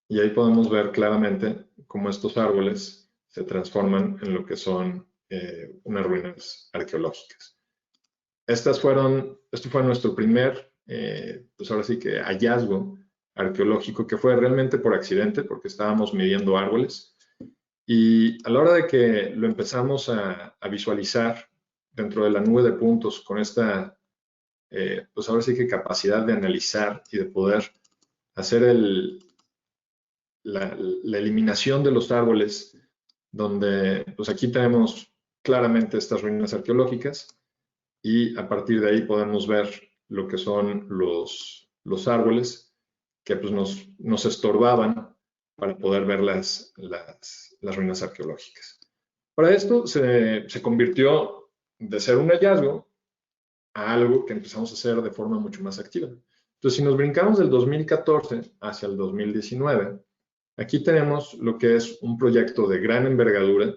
Y ahí podemos ver claramente cómo estos árboles se transforman en lo que son unas ruinas arqueológicas. Esto fue nuestro primer, pues ahora sí que hallazgo arqueológico, que fue realmente por accidente, porque estábamos midiendo árboles. Y a la hora de que lo empezamos a visualizar dentro de la nube de puntos con esta, pues ahora sí que capacidad de analizar y de poder hacer la eliminación de los árboles, donde pues aquí tenemos claramente estas ruinas arqueológicas y a partir de ahí podemos ver lo que son los árboles que pues nos estorbaban para poder ver las ruinas arqueológicas. Para esto se convirtió de ser un hallazgo a algo que empezamos a hacer de forma mucho más activa. Entonces, si nos brincamos del 2014 hacia el 2019, aquí tenemos lo que es un proyecto de gran envergadura,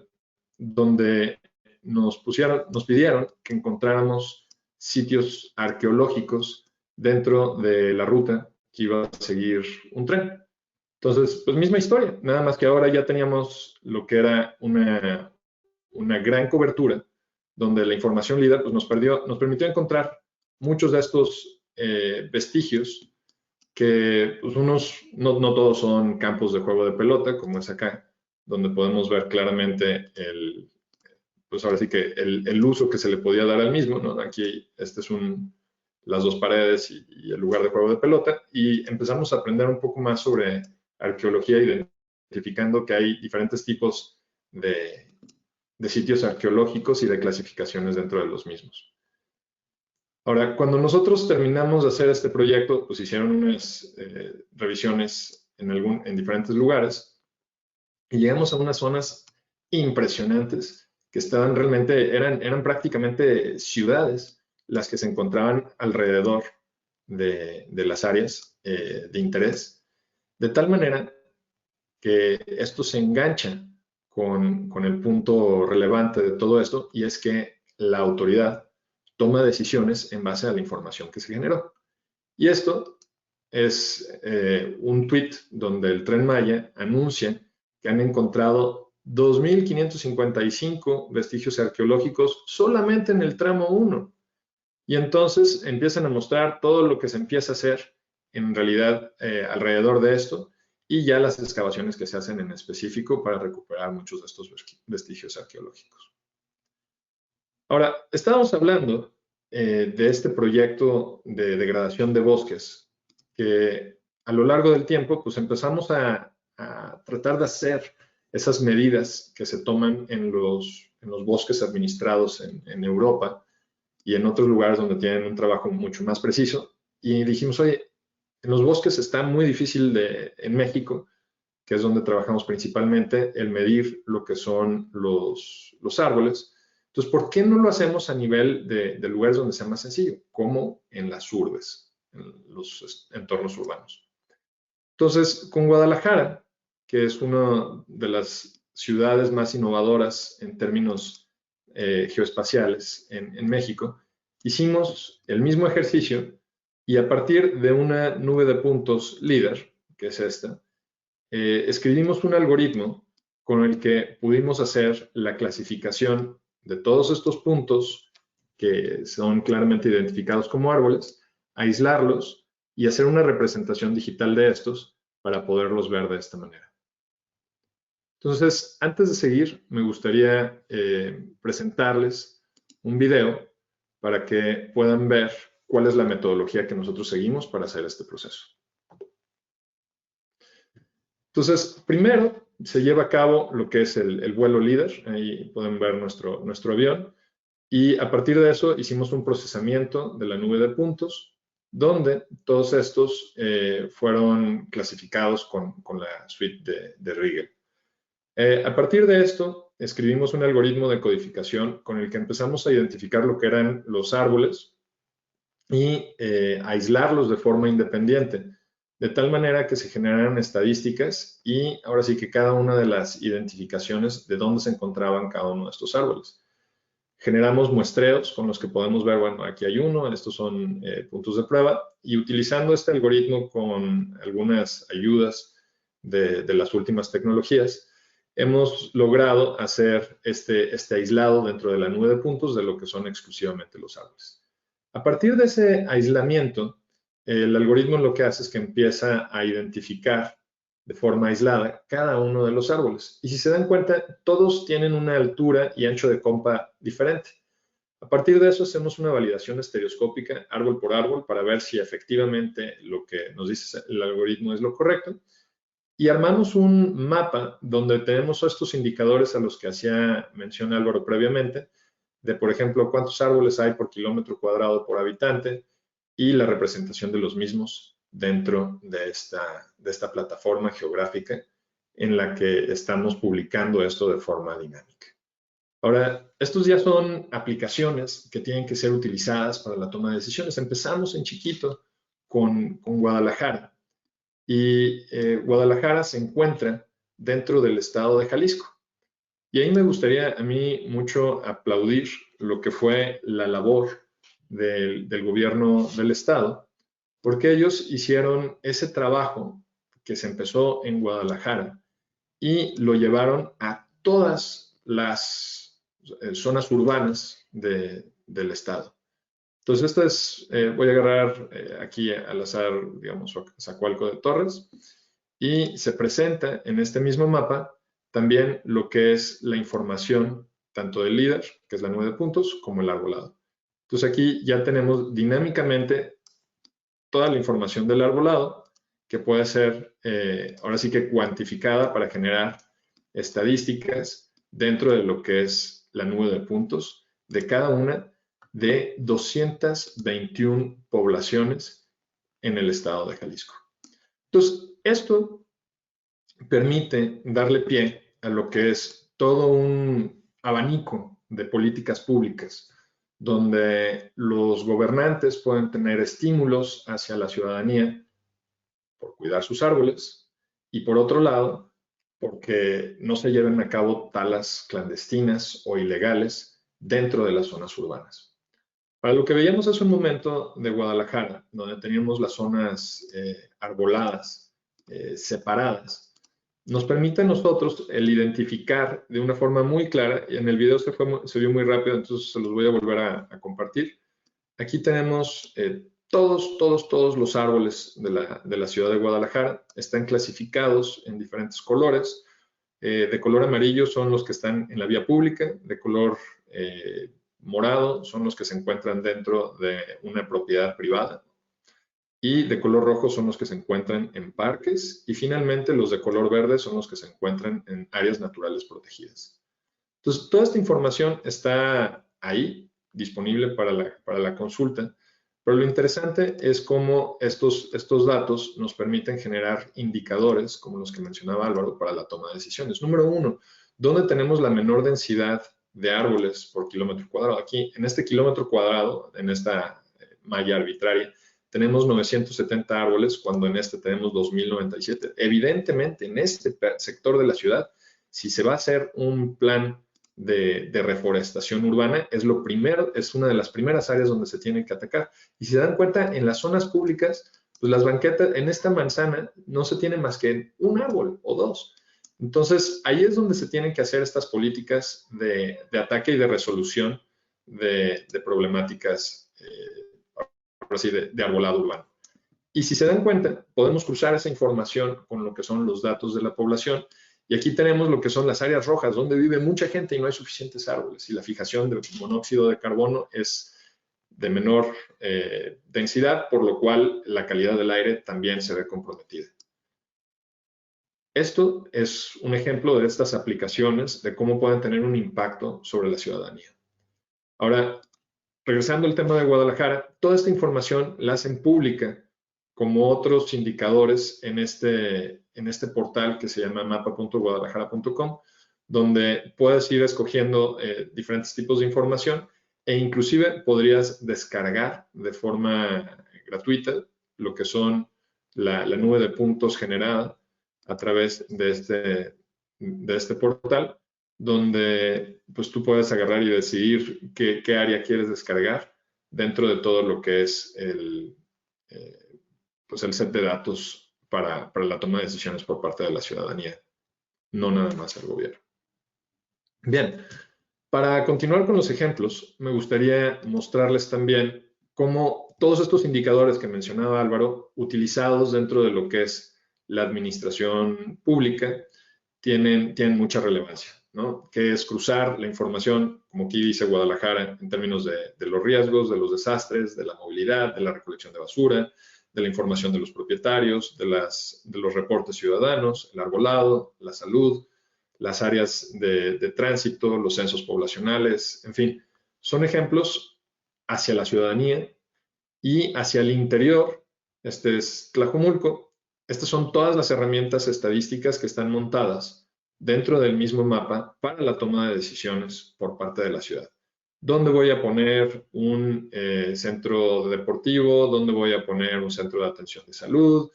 donde nos pidieron que encontráramos sitios arqueológicos dentro de la ruta que iba a seguir un tren. Entonces, pues misma historia, nada más que ahora ya teníamos lo que era una gran cobertura, donde la información LIDAR pues, nos permitió encontrar muchos de estos vestigios que pues, no todos son campos de juego de pelota, como es acá, donde podemos ver claramente pues ahora sí que el uso que se le podía dar al mismo, ¿no? Aquí este es las dos paredes y el lugar de juego de pelota, y empezamos a aprender un poco más sobre arqueología, identificando que hay diferentes tipos de sitios arqueológicos y de clasificaciones dentro de los mismos. Ahora, cuando nosotros terminamos de hacer este proyecto, pues hicieron unas revisiones en diferentes lugares y llegamos a unas zonas impresionantes que eran prácticamente ciudades las que se encontraban alrededor de las áreas de interés, de tal manera que esto se engancha con el punto relevante de todo esto, y es que la autoridad toma decisiones en base a la información que se generó. Y esto es un tweet donde el Tren Maya anuncia que han encontrado 2.555 vestigios arqueológicos solamente en el tramo 1. Y entonces empiezan a mostrar todo lo que se empieza a hacer en realidad alrededor de esto y ya las excavaciones que se hacen en específico para recuperar muchos de estos vestigios arqueológicos. Ahora, estábamos hablando de este proyecto de degradación de bosques, que a lo largo del tiempo pues empezamos a tratar de hacer esas medidas que se toman en los bosques administrados en Europa y en otros lugares donde tienen un trabajo mucho más preciso. Y dijimos, oye, en los bosques está muy difícil en México, que es donde trabajamos principalmente, el medir lo que son los árboles. Entonces, ¿por qué no lo hacemos a nivel de lugares donde sea más sencillo? Como en las urbes, en los entornos urbanos. Entonces, con Guadalajara, que es una de las ciudades más innovadoras en términos geoespaciales en México, hicimos el mismo ejercicio y a partir de una nube de puntos líder, que es esta, escribimos un algoritmo con el que pudimos hacer la clasificación de todos estos puntos que son claramente identificados como árboles, aislarlos y hacer una representación digital de estos para poderlos ver de esta manera. Entonces, antes de seguir, me gustaría presentarles un video para que puedan ver cuál es la metodología que nosotros seguimos para hacer este proceso. Entonces, primero se lleva a cabo lo que es el vuelo líder. Ahí pueden ver nuestro avión. Y a partir de eso hicimos un procesamiento de la nube de puntos, donde todos estos fueron clasificados con la suite de Rigel. A partir de esto, escribimos un algoritmo de codificación con el que empezamos a identificar lo que eran los árboles y aislarlos de forma independiente, de tal manera que se generaran estadísticas y ahora sí que cada una de las identificaciones de dónde se encontraban cada uno de estos árboles. Generamos muestreos con los que podemos ver, bueno, aquí hay uno, estos son puntos de prueba, y utilizando este algoritmo con algunas ayudas de las últimas tecnologías, hemos logrado hacer este aislado dentro de la nube de puntos de lo que son exclusivamente los árboles. A partir de ese aislamiento, el algoritmo lo que hace es que empieza a identificar de forma aislada cada uno de los árboles. Y si se dan cuenta, todos tienen una altura y ancho de compa diferente. A partir de eso hacemos una validación estereoscópica árbol por árbol para ver si efectivamente lo que nos dice el algoritmo es lo correcto. Y armamos un mapa donde tenemos estos indicadores a los que hacía mención Álvaro previamente, de por ejemplo cuántos árboles hay por kilómetro cuadrado por habitante y la representación de los mismos dentro de esta plataforma geográfica en la que estamos publicando esto de forma dinámica. Ahora, estos ya son aplicaciones que tienen que ser utilizadas para la toma de decisiones. Empezamos en chiquito con Guadalajara y Guadalajara se encuentra dentro del estado de Jalisco. Y ahí me gustaría a mí mucho aplaudir lo que fue la labor del gobierno del estado, porque ellos hicieron ese trabajo que se empezó en Guadalajara y lo llevaron a todas las zonas urbanas del estado. Entonces, esta es, voy a agarrar aquí al azar, digamos, Zacualco de Torres, y se presenta en este mismo mapa también lo que es la información tanto del líder, que es la nube de puntos, como el arbolado. Entonces aquí ya tenemos dinámicamente toda la información del arbolado que puede ser ahora sí que cuantificada para generar estadísticas dentro de lo que es la nube de puntos de cada una de 221 poblaciones en el estado de Jalisco. Entonces, esto permite darle pie a lo que es todo un abanico de políticas públicas donde los gobernantes pueden tener estímulos hacia la ciudadanía por cuidar sus árboles y por otro lado, porque no se lleven a cabo talas clandestinas o ilegales dentro de las zonas urbanas. Para lo que veíamos hace un momento de Guadalajara, donde teníamos las zonas arboladas, separadas, nos permite a nosotros el identificar de una forma muy clara, y en el video se vio muy rápido, entonces se los voy a volver a compartir. Aquí tenemos todos los árboles de la ciudad de Guadalajara, están clasificados en diferentes colores. De color amarillo son los que están en la vía pública, de color morado son los que se encuentran dentro de una propiedad privada, y de color rojo son los que se encuentran en parques, y finalmente los de color verde son los que se encuentran en áreas naturales protegidas. Entonces, toda esta información está ahí, disponible para la consulta, pero lo interesante es cómo estos datos nos permiten generar indicadores, como los que mencionaba Álvaro, para la toma de decisiones. Número 1, ¿dónde tenemos la menor densidad de árboles por kilómetro cuadrado? Aquí, en este kilómetro cuadrado, en esta malla arbitraria, tenemos 970 árboles, cuando en este tenemos 2097. Evidentemente, en este sector de la ciudad, si se va a hacer un plan de reforestación urbana, es una de las primeras áreas donde se tiene que atacar. Y si se dan cuenta, en las zonas públicas, pues las banquetas, en esta manzana, no se tiene más que un árbol o dos. Entonces, ahí es donde se tienen que hacer estas políticas de ataque y de resolución de problemáticas de arbolado urbano. Y si se dan cuenta, podemos cruzar esa información con lo que son los datos de la población. Y aquí tenemos lo que son las áreas rojas, donde vive mucha gente y no hay suficientes árboles. Y la fijación de monóxido de carbono es de menor densidad, por lo cual la calidad del aire también se ve comprometida. Esto es un ejemplo de estas aplicaciones, de cómo pueden tener un impacto sobre la ciudadanía. Ahora, regresando al tema de Guadalajara, toda esta información la hacen pública, como otros indicadores en este portal que se llama mapa.guadalajara.com, donde puedes ir escogiendo diferentes tipos de información, e inclusive podrías descargar de forma gratuita lo que son la nube de puntos generada a través de este portal, donde pues tú puedes agarrar y decidir qué área quieres descargar dentro de todo lo que es el set de datos para la toma de decisiones por parte de la ciudadanía, no nada más el gobierno. Bien, para continuar con los ejemplos, me gustaría mostrarles también cómo todos estos indicadores que mencionaba Álvaro, utilizados dentro de lo que es la administración pública, tienen mucha relevancia, ¿no? Que es cruzar la información, como aquí dice Guadalajara, en términos de los riesgos, de los desastres, de la movilidad, de la recolección de basura, de la información de los propietarios, de los reportes ciudadanos, el arbolado, la salud, las áreas de tránsito, los censos poblacionales, en fin, son ejemplos hacia la ciudadanía y hacia el interior. Este es Tlajomulco. Estas son todas las herramientas estadísticas que están montadas dentro del mismo mapa para la toma de decisiones por parte de la ciudad. ¿Dónde voy a poner un centro deportivo? ¿Dónde voy a poner un centro de atención de salud?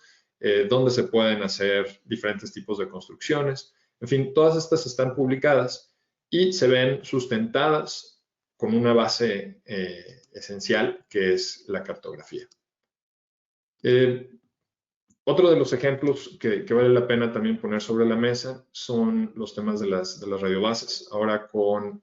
¿Dónde se pueden hacer diferentes tipos de construcciones? En fin, todas estas están publicadas y se ven sustentadas con una base esencial, que es la cartografía. Otro de los ejemplos que vale la pena también poner sobre la mesa son los temas de las radiobases. Ahora con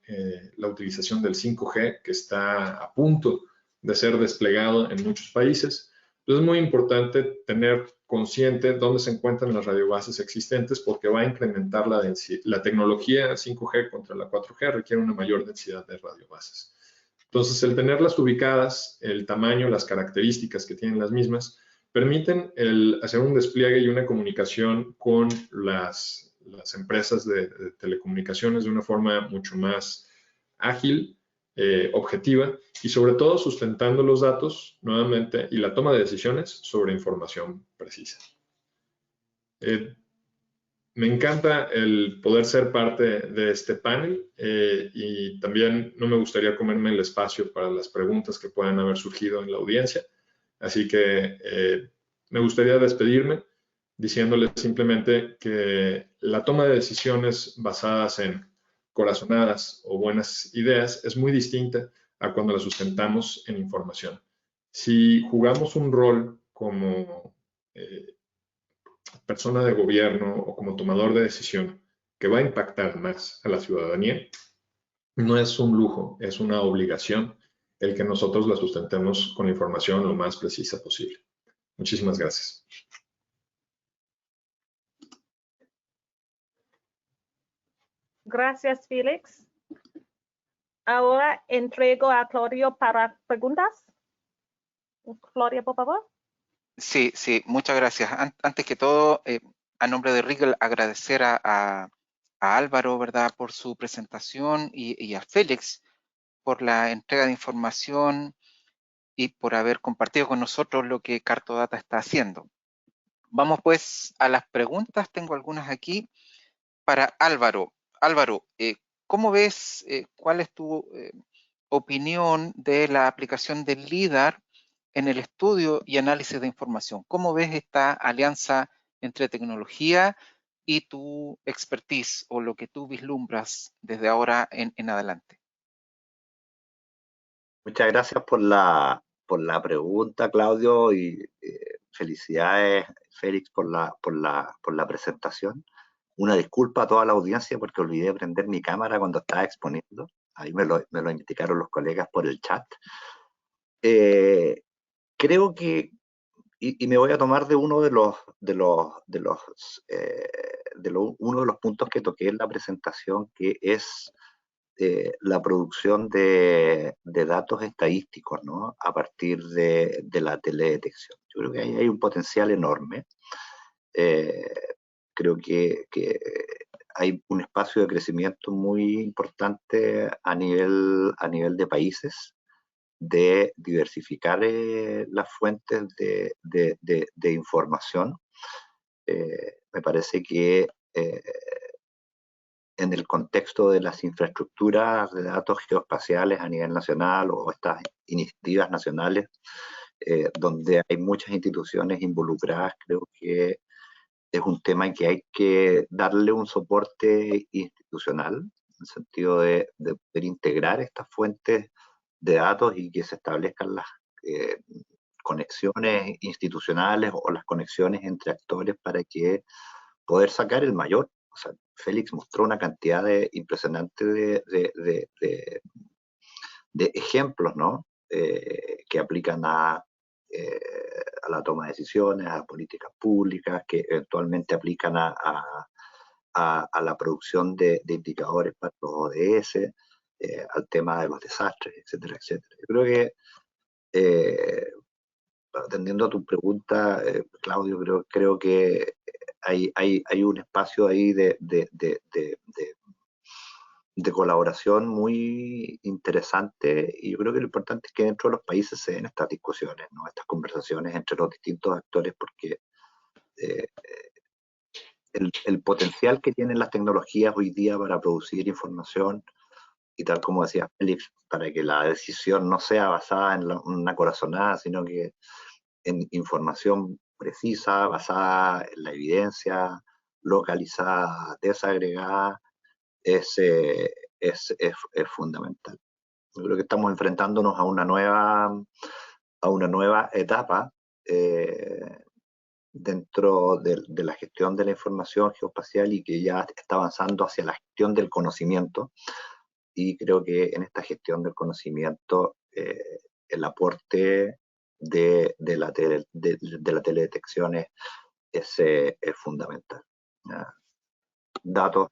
la utilización del 5G, que está a punto de ser desplegado en muchos países, entonces es muy importante tener consciente dónde se encuentran las radiobases existentes, porque va a incrementar la tecnología 5G contra la 4G, requiere una mayor densidad de radiobases. Entonces, el tenerlas ubicadas, el tamaño, las características que tienen las mismas, permiten hacer un despliegue y una comunicación con las empresas de telecomunicaciones de una forma mucho más ágil, objetiva, y sobre todo sustentando los datos nuevamente y la toma de decisiones sobre información precisa. Me encanta el poder ser parte de este panel y también no me gustaría comerme el espacio para las preguntas que puedan haber surgido en la audiencia. Así que me gustaría despedirme diciéndoles simplemente que la toma de decisiones basadas en corazonadas o buenas ideas es muy distinta a cuando la sustentamos en información. Si jugamos un rol como persona de gobierno o como tomador de decisión que va a impactar más a la ciudadanía, no es un lujo, es una obligación el que nosotros la sustentemos con la información lo más precisa posible. Muchísimas gracias. Gracias, Félix. Ahora entrego a Claudio para preguntas. Claudia, por favor. Sí, muchas gracias. Antes que todo, a nombre de Rigel, agradecer a Álvaro, ¿verdad?, por su presentación y a Félix por la entrega de información y por haber compartido con nosotros lo que Cartodata está haciendo. Vamos pues a las preguntas. Tengo algunas aquí para Álvaro. Álvaro, ¿cómo ves, cuál es tu opinión de la aplicación del LIDAR en el estudio y análisis de información? ¿Cómo ves esta alianza entre tecnología y tu expertise o lo que tú vislumbras desde ahora en adelante? Muchas gracias por la pregunta, Claudio, y felicidades, Félix, por la presentación. Una disculpa a toda la audiencia porque olvidé prender mi cámara cuando estaba exponiendo. Ahí me lo indicaron los colegas por el chat. Creo que, y me voy a tomar de uno de los puntos que toqué en la presentación, que es la producción de datos estadísticos, ¿no?, a partir de la teledetección. Yo creo que ahí hay un potencial enorme. Creo que hay un espacio de crecimiento muy importante a nivel de países, de diversificar las fuentes de información. Me parece que en el contexto de las infraestructuras de datos geoespaciales a nivel nacional o estas iniciativas nacionales, donde hay muchas instituciones involucradas, creo que es un tema en que hay que darle un soporte institucional, en el sentido de poder integrar estas fuentes de datos y que se establezcan las conexiones institucionales o las conexiones entre actores para que poder sacar el mayor. O sea, Félix mostró una cantidad impresionante de ejemplos, ¿no?, que aplican a la toma de decisiones, a políticas públicas, que eventualmente aplican a la producción de indicadores para los ODS, al tema de los desastres, etcétera, etcétera. Yo creo que, atendiendo a tu pregunta, Claudio, creo que hay un espacio ahí de colaboración muy interesante, y yo creo que lo importante es que dentro de los países se den estas discusiones, ¿no?, estas conversaciones entre los distintos actores, porque el potencial que tienen las tecnologías hoy día para producir información, y tal como decía Félix, para que la decisión no sea basada en una corazonada, sino que en información precisa, basada en la evidencia, localizada, desagregada, es fundamental. Yo creo que estamos enfrentándonos a una nueva etapa dentro de la gestión de la información geoespacial, y que ya está avanzando hacia la gestión del conocimiento. Y creo que en esta gestión del conocimiento el aporte de la teledetección es fundamental. Datos,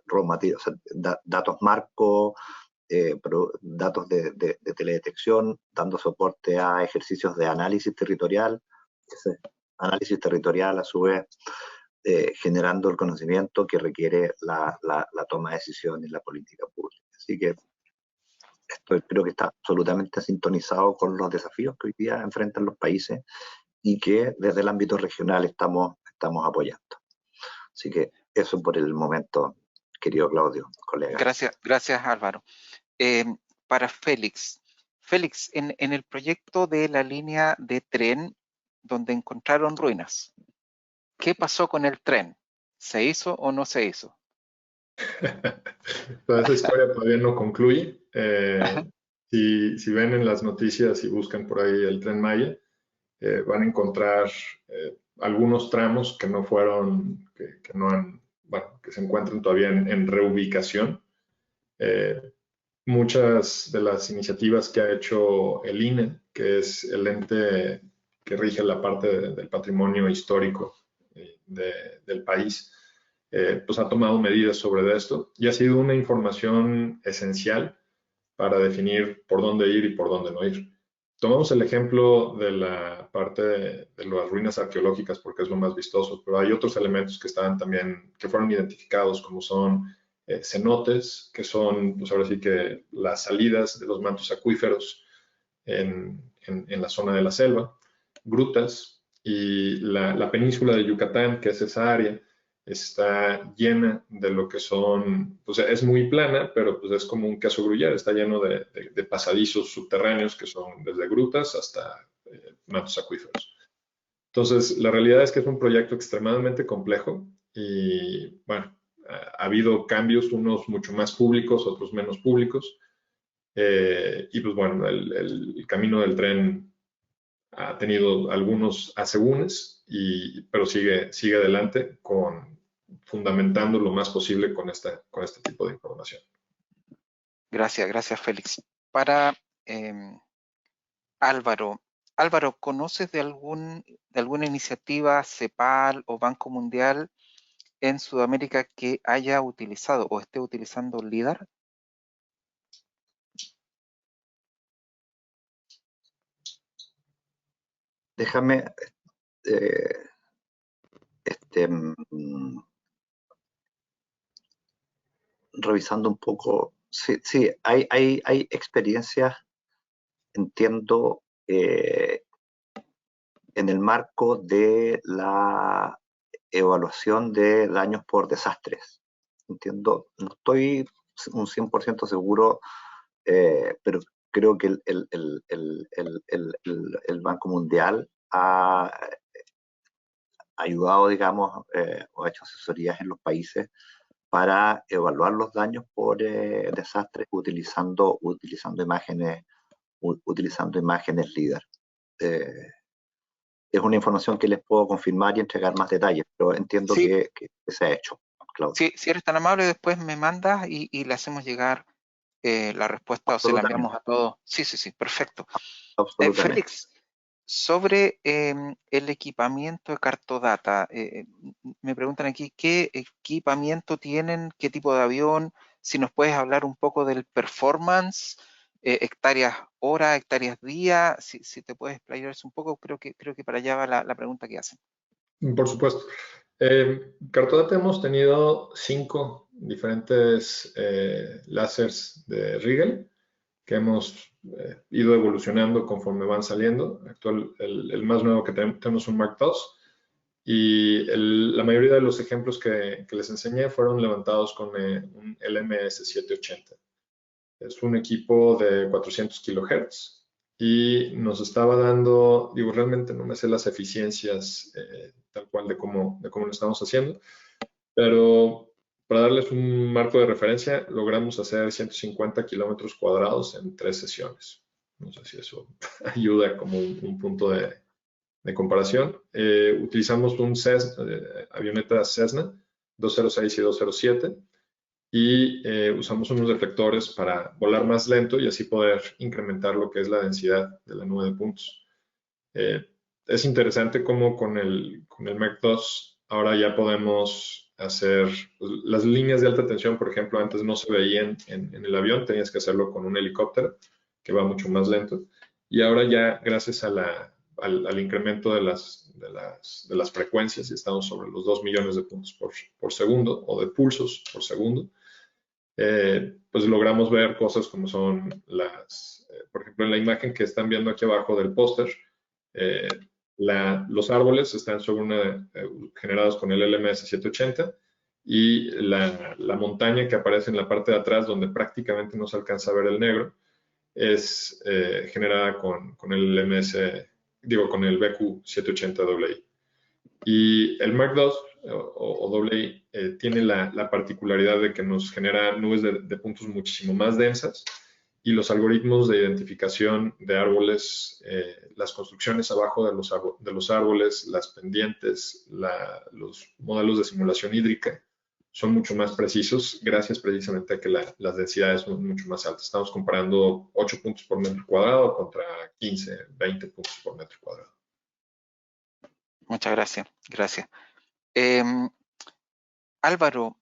raw materials, o sea, datos marco, datos de teledetección, dando soporte a ejercicios de análisis territorial. Ese análisis territorial, a su vez, generando el conocimiento que requiere la toma de decisiones y la política pública. Así que esto creo que está absolutamente sintonizado con los desafíos que hoy día enfrentan los países y que desde el ámbito regional estamos apoyando. Así que eso por el momento, querido Claudio, colega. Gracias Álvaro. Para Félix. Félix, en el proyecto de la línea de tren donde encontraron ruinas, ¿qué pasó con el tren? ¿Se hizo o no se hizo? Toda esa historia todavía no concluye. Si ven en las noticias y buscan por ahí el Tren Maya, van a encontrar algunos tramos que no fueron, que no han, bueno, que se encuentran todavía en reubicación. Muchas de las iniciativas que ha hecho el INE, que es el ente que rige la parte del patrimonio histórico del país, pues ha tomado medidas sobre esto y ha sido una información esencial para definir por dónde ir y por dónde no ir. Tomamos el ejemplo de la parte de las ruinas arqueológicas porque es lo más vistoso, pero hay otros elementos que estaban también, que fueron identificados, como son cenotes, que son, pues ahora sí que las salidas de los mantos acuíferos en la zona de la selva, grutas, y la península de Yucatán, que es esa área, está llena de lo que son, pues es muy plana, pero pues es como un queso gruyere, está lleno de pasadizos subterráneos que son desde grutas hasta mantos acuíferos. Entonces, la realidad es que es un proyecto extremadamente complejo y, bueno, ha habido cambios, unos mucho más públicos, otros menos públicos, y pues bueno, el camino del tren ha tenido algunos asegúnes, pero sigue adelante fundamentando lo más posible con este tipo de información. Gracias, Félix. Para Álvaro. Álvaro, ¿conoces de alguna iniciativa CEPAL o Banco Mundial en Sudamérica que haya utilizado o esté utilizando LIDAR? Déjame revisando un poco. Sí, hay experiencias, entiendo, en el marco de la evaluación de daños por desastres. Entiendo, no estoy un 100% seguro, pero creo que el Banco Mundial ha ayudado, digamos, o ha hecho asesorías en los países para evaluar los daños por desastres utilizando imágenes LIDAR. Es una información que les puedo confirmar y entregar más detalles, pero entiendo sí, que se ha hecho, Claudio. Sí, si eres tan amable, después me mandas y le hacemos llegar la respuesta o se la enviamos a todos. Sí, perfecto. Félix, sobre el equipamiento de Cartodata, me preguntan aquí qué equipamiento tienen, qué tipo de avión, si nos puedes hablar un poco del performance, hectáreas hora, hectáreas día, si te puedes explayar un poco, creo que para allá va la pregunta que hacen. Por supuesto. Cartodata hemos tenido 5 diferentes láseres de Rigel que hemos ido evolucionando conforme van saliendo. El más nuevo que tenemos un Mark II y la mayoría de los ejemplos que les enseñé fueron levantados con un LMS780. Es un equipo de 400 kHz y nos estaba dando, digo, realmente no me sé las eficiencias tal cual de cómo lo estamos haciendo, pero para darles un marco de referencia, logramos hacer 150 kilómetros cuadrados en 3 sesiones. No sé si eso ayuda como un punto de comparación. Utilizamos un avioneta Cessna 206 y 207 y usamos unos reflectores para volar más lento y así poder incrementar lo que es la densidad de la nube de puntos. Es interesante cómo con el Mark II ahora ya podemos hacer las líneas de alta tensión, por ejemplo, antes no se veían en el avión, tenías que hacerlo con un helicóptero que va mucho más lento y ahora ya gracias al incremento de las frecuencias y estamos sobre los 2 millones de puntos por segundo o de pulsos por segundo, pues logramos ver cosas como son por ejemplo, en la imagen que están viendo aquí abajo del póster, los árboles están generados con el LMS780 y la montaña que aparece en la parte de atrás, donde prácticamente no se alcanza a ver el negro, es generada con el BQ780 WI. Y el Mark II o AA tiene la particularidad de que nos genera nubes de puntos muchísimo más densas, y los algoritmos de identificación de árboles, las construcciones abajo de los árboles, las pendientes, los modelos de simulación hídrica son mucho más precisos, gracias precisamente a que las densidades son mucho más altas. Estamos comparando 8 puntos por metro cuadrado contra 15, 20 puntos por metro cuadrado. Muchas gracias. Gracias. Álvaro,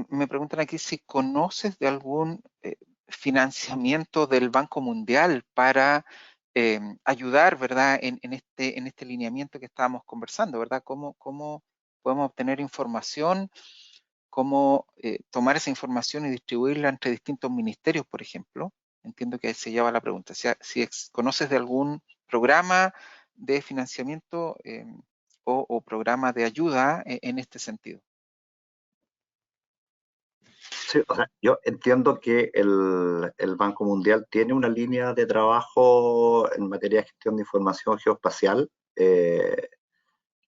me preguntan aquí si conoces de algún financiamiento del Banco Mundial para ayudar, ¿verdad?, en este lineamiento que estábamos conversando, ¿verdad? ¿Cómo podemos obtener información? ¿Cómo tomar esa información y distribuirla entre distintos ministerios, por ejemplo? Entiendo que se lleva la pregunta. Si conoces de algún programa de financiamiento o programa de ayuda en este sentido. Sí, o sea, yo entiendo que el Banco Mundial tiene una línea de trabajo en materia de gestión de información geoespacial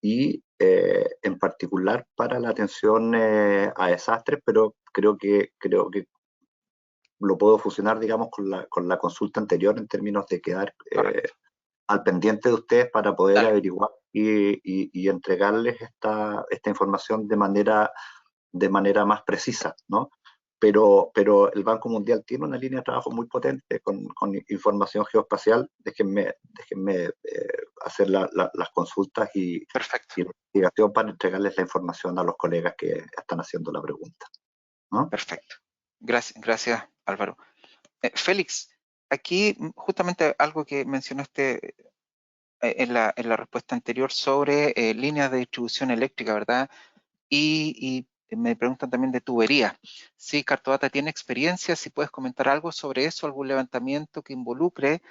y en particular para la atención a desastres, pero creo que lo puedo fusionar, digamos, con la consulta anterior en términos de quedar al pendiente de ustedes para poder averiguar y entregarles esta información de manera más precisa, ¿no? Pero el Banco Mundial tiene una línea de trabajo muy potente con información geoespacial. Déjenme hacer las consultas y la investigación para entregarles la información a los colegas que están haciendo la pregunta, ¿no? Perfecto. Gracias, Álvaro. Félix, aquí justamente algo que mencionaste en la respuesta anterior sobre líneas de distribución eléctrica, ¿verdad? Y me preguntan también de tubería. Si Cartodata tiene experiencia, si puedes comentar algo sobre eso, algún levantamiento que involucre,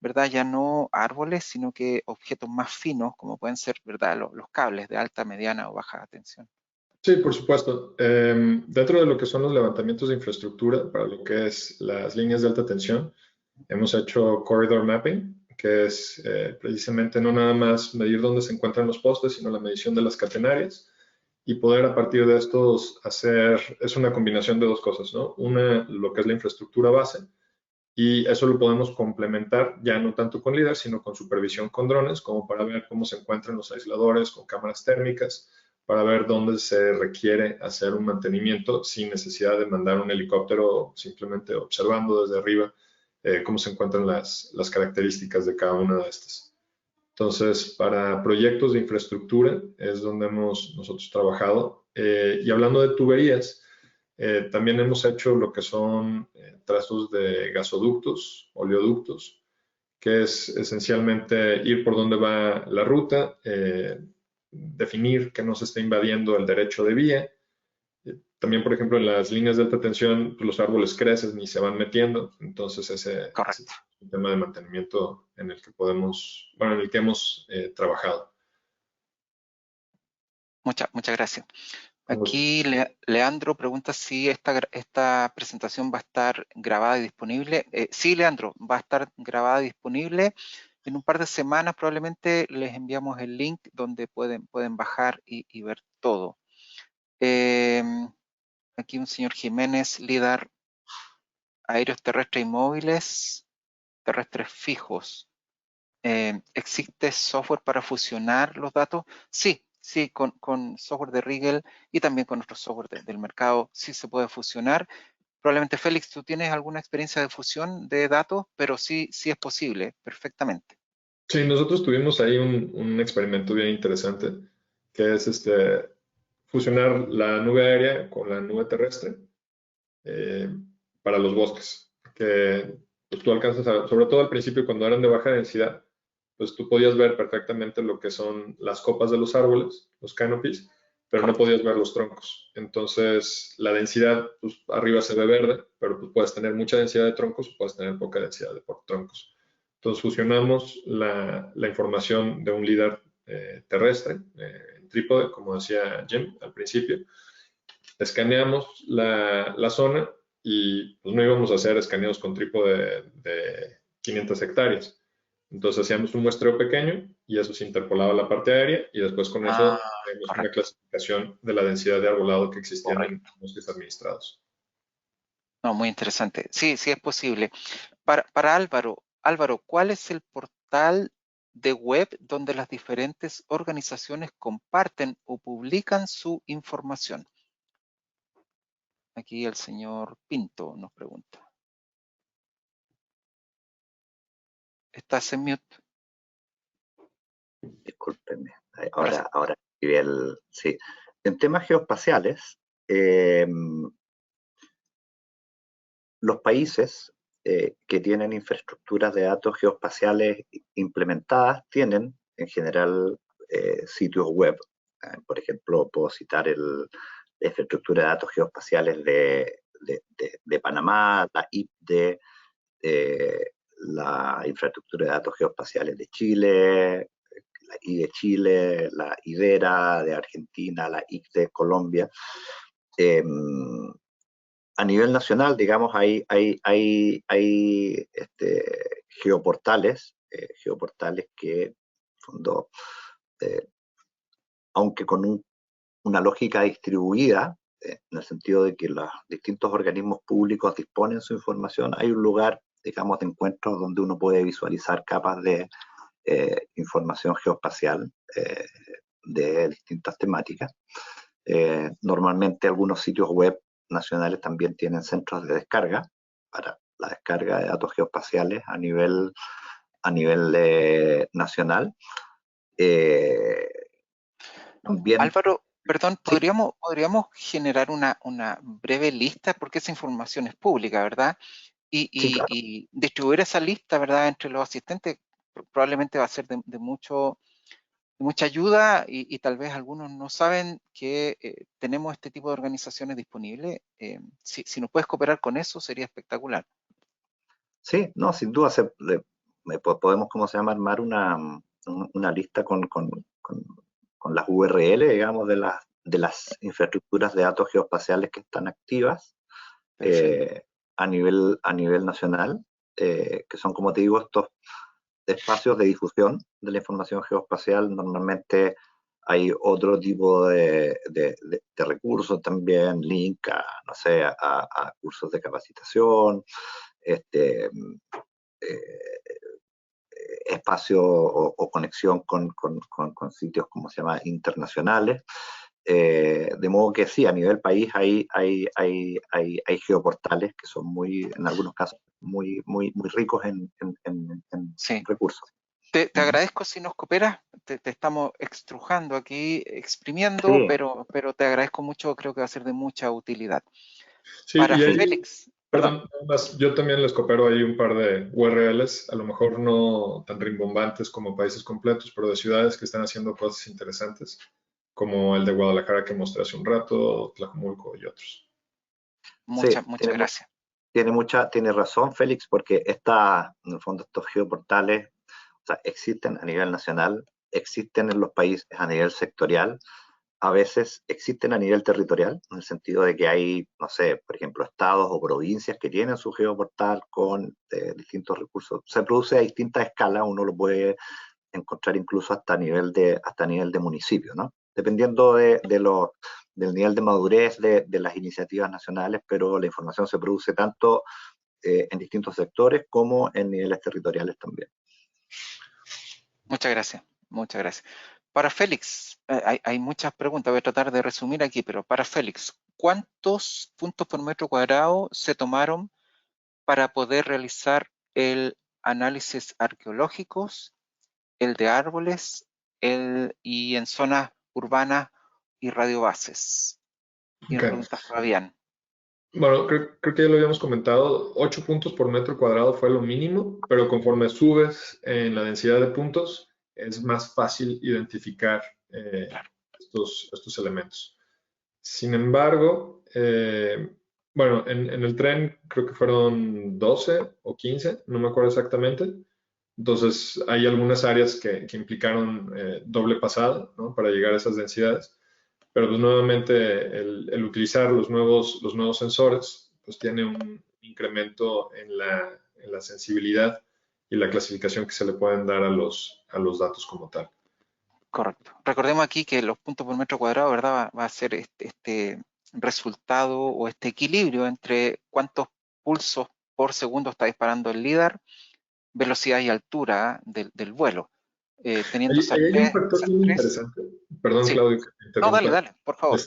¿verdad? Ya no árboles, sino que objetos más finos, como pueden ser, ¿verdad? Los cables de alta, mediana o baja tensión. Sí, por supuesto. Dentro de lo que son los levantamientos de infraestructura, para lo que es las líneas de alta tensión, hemos hecho corridor mapping, que es precisamente no nada más medir dónde se encuentran los postes, sino la medición de las catenarias, y poder a partir de estos es una combinación de dos cosas, ¿no? Una, lo que es la infraestructura base, y eso lo podemos complementar ya no tanto con LIDAR, sino con supervisión con drones, como para ver cómo se encuentran los aisladores, con cámaras térmicas, para ver dónde se requiere hacer un mantenimiento sin necesidad de mandar un helicóptero, simplemente observando desde arriba cómo se encuentran las características de cada una de estas. Entonces, para proyectos de infraestructura es donde hemos nosotros trabajado. Y hablando de tuberías, también hemos hecho lo que son trazos de gasoductos, oleoductos, que es esencialmente ir por donde va la ruta, definir que no se esté invadiendo el derecho de vía. También, por ejemplo, en las líneas de alta tensión, pues los árboles crecen y se van metiendo, entonces ese es un tema de mantenimiento en el que en el que hemos trabajado. Muchas gracias. Aquí Leandro pregunta si esta presentación va a estar grabada y disponible. Sí, Leandro, va a estar grabada y disponible. En un par de semanas probablemente les enviamos el link donde pueden bajar y ver todo. Aquí un señor Jiménez, LIDAR aéreos terrestres y móviles, terrestres fijos. ¿Existe software para fusionar los datos? Sí, con software de Rigel y también con otros software del mercado sí se puede fusionar. Probablemente, Félix, tú tienes alguna experiencia de fusión de datos, pero sí es posible, perfectamente. Sí, nosotros tuvimos ahí un experimento bien interesante, que es fusionar la nube aérea con la nube terrestre para los bosques, que pues, tú alcanzas sobre todo al principio cuando eran de baja densidad, pues tú podías ver perfectamente lo que son las copas de los árboles, los canopies, pero no podías ver los troncos. Entonces, la densidad, pues arriba se ve verde, pero pues, puedes tener mucha densidad de troncos o puedes tener poca densidad de troncos. Entonces, fusionamos la información de un LIDAR terrestre en trípode, como decía Jim al principio. Escaneamos la zona y pues, no íbamos a hacer escaneos con trípode de 500 hectáreas. Entonces hacíamos un muestreo pequeño y eso se interpolaba a la parte aérea y después con eso tenemos una Correcto. clasificación de la densidad de arbolado que existían en Correcto. los bosques administrados. No, muy interesante. Sí, sí es posible. Para Álvaro, ¿cuál es el portal de web donde las diferentes organizaciones comparten o publican su información? Aquí el señor Pinto nos pregunta. ¿Estás en mute? Discúlpenme. Ahora Ahora sí. En temas geoespaciales, los países que tienen infraestructuras de datos geoespaciales implementadas tienen en general sitios web. Por ejemplo, puedo citar la infraestructura de datos geoespaciales de Panamá, la IPDE, la infraestructura de datos geoespaciales de Chile, la I de Chile, la IDERA de Argentina, la IC de Colombia. A nivel nacional, digamos, hay geoportales que, fondo, aunque con una lógica distribuida, en el sentido de que los distintos organismos públicos disponen su información, hay un lugar, digamos, de encuentro donde uno puede visualizar capas de información geoespacial de distintas temáticas. Normalmente algunos sitios web nacionales también tienen centros de descarga para la descarga de datos geoespaciales a nivel nacional. También, Álvaro, perdón, sí, ¿podríamos generar una breve lista? Porque esa información es pública, ¿verdad? sí, claro. Y distribuir esa lista, ¿verdad?, entre los asistentes probablemente va a ser de mucha ayuda y tal vez algunos no saben que tenemos este tipo de organizaciones disponibles. Si nos puedes cooperar con eso, sería espectacular. Sí, no, sin duda podemos, ¿cómo se llama?, armar una lista con las URL, digamos, de las infraestructuras de datos geoespaciales que están activas a nivel nacional, que son, como te digo, estos espacios de difusión de la información geoespacial. Normalmente hay otro tipo de recursos también, link no sé, a cursos de capacitación, espacio o conexión con sitios, como se llama, internacionales. De modo que sí, a nivel país hay geoportales que son en algunos casos, muy ricos en Sí. recursos. Te agradezco si nos cooperas. Te estamos extrujando aquí, exprimiendo, Sí. pero te agradezco mucho. Creo que va a ser de mucha utilidad. Sí, Para y ahí, Félix. perdón, yo también les coopero ahí un par de URLs, a lo mejor no tan rimbombantes como países completos, pero de ciudades que están haciendo cosas interesantes, como el de Guadalajara que mostré hace un rato, Tlajomulco y otros. Muchas gracias. Tiene razón, Félix, porque en el fondo, estos geoportales, o sea, existen a nivel nacional, existen en los países a nivel sectorial, a veces existen a nivel territorial, en el sentido de que hay, no sé, por ejemplo, estados o provincias que tienen su geoportal con distintos recursos. Se produce a distintas escalas, uno lo puede encontrar incluso hasta nivel de municipio, ¿no? Dependiendo del nivel de madurez de las iniciativas nacionales, pero la información se produce tanto en distintos sectores como en niveles territoriales también. Muchas gracias, muchas gracias. Para Félix, hay muchas preguntas, voy a tratar de resumir aquí, pero para Félix, ¿cuántos puntos por metro cuadrado se tomaron para poder realizar el análisis arqueológicos, el de árboles, y en zonas urbanas y radiobases? Y nos pregunta Fabián. Bueno, creo que ya lo habíamos comentado, 8 puntos por metro cuadrado fue lo mínimo, pero conforme subes en la densidad de puntos, es más fácil identificar estos elementos. Sin embargo, bueno, en el tren creo que fueron 12 o 15, no me acuerdo exactamente. Entonces, hay algunas áreas que implicaron doble pasada, ¿no?, para llegar a esas densidades. Pero pues nuevamente el utilizar los nuevos sensores pues tiene un incremento en la sensibilidad y la clasificación que se le pueden dar a los datos como tal. Correcto. Recordemos aquí que los puntos por metro cuadrado, ¿verdad? Va a ser este resultado o este equilibrio entre cuántos pulsos por segundo está disparando el LIDAR, velocidad y altura del vuelo. Teniendo esas Ahí hay un tres, factor bien interesante. Perdón, sí. Claudio, que te No, interrumpa. dale, por favor.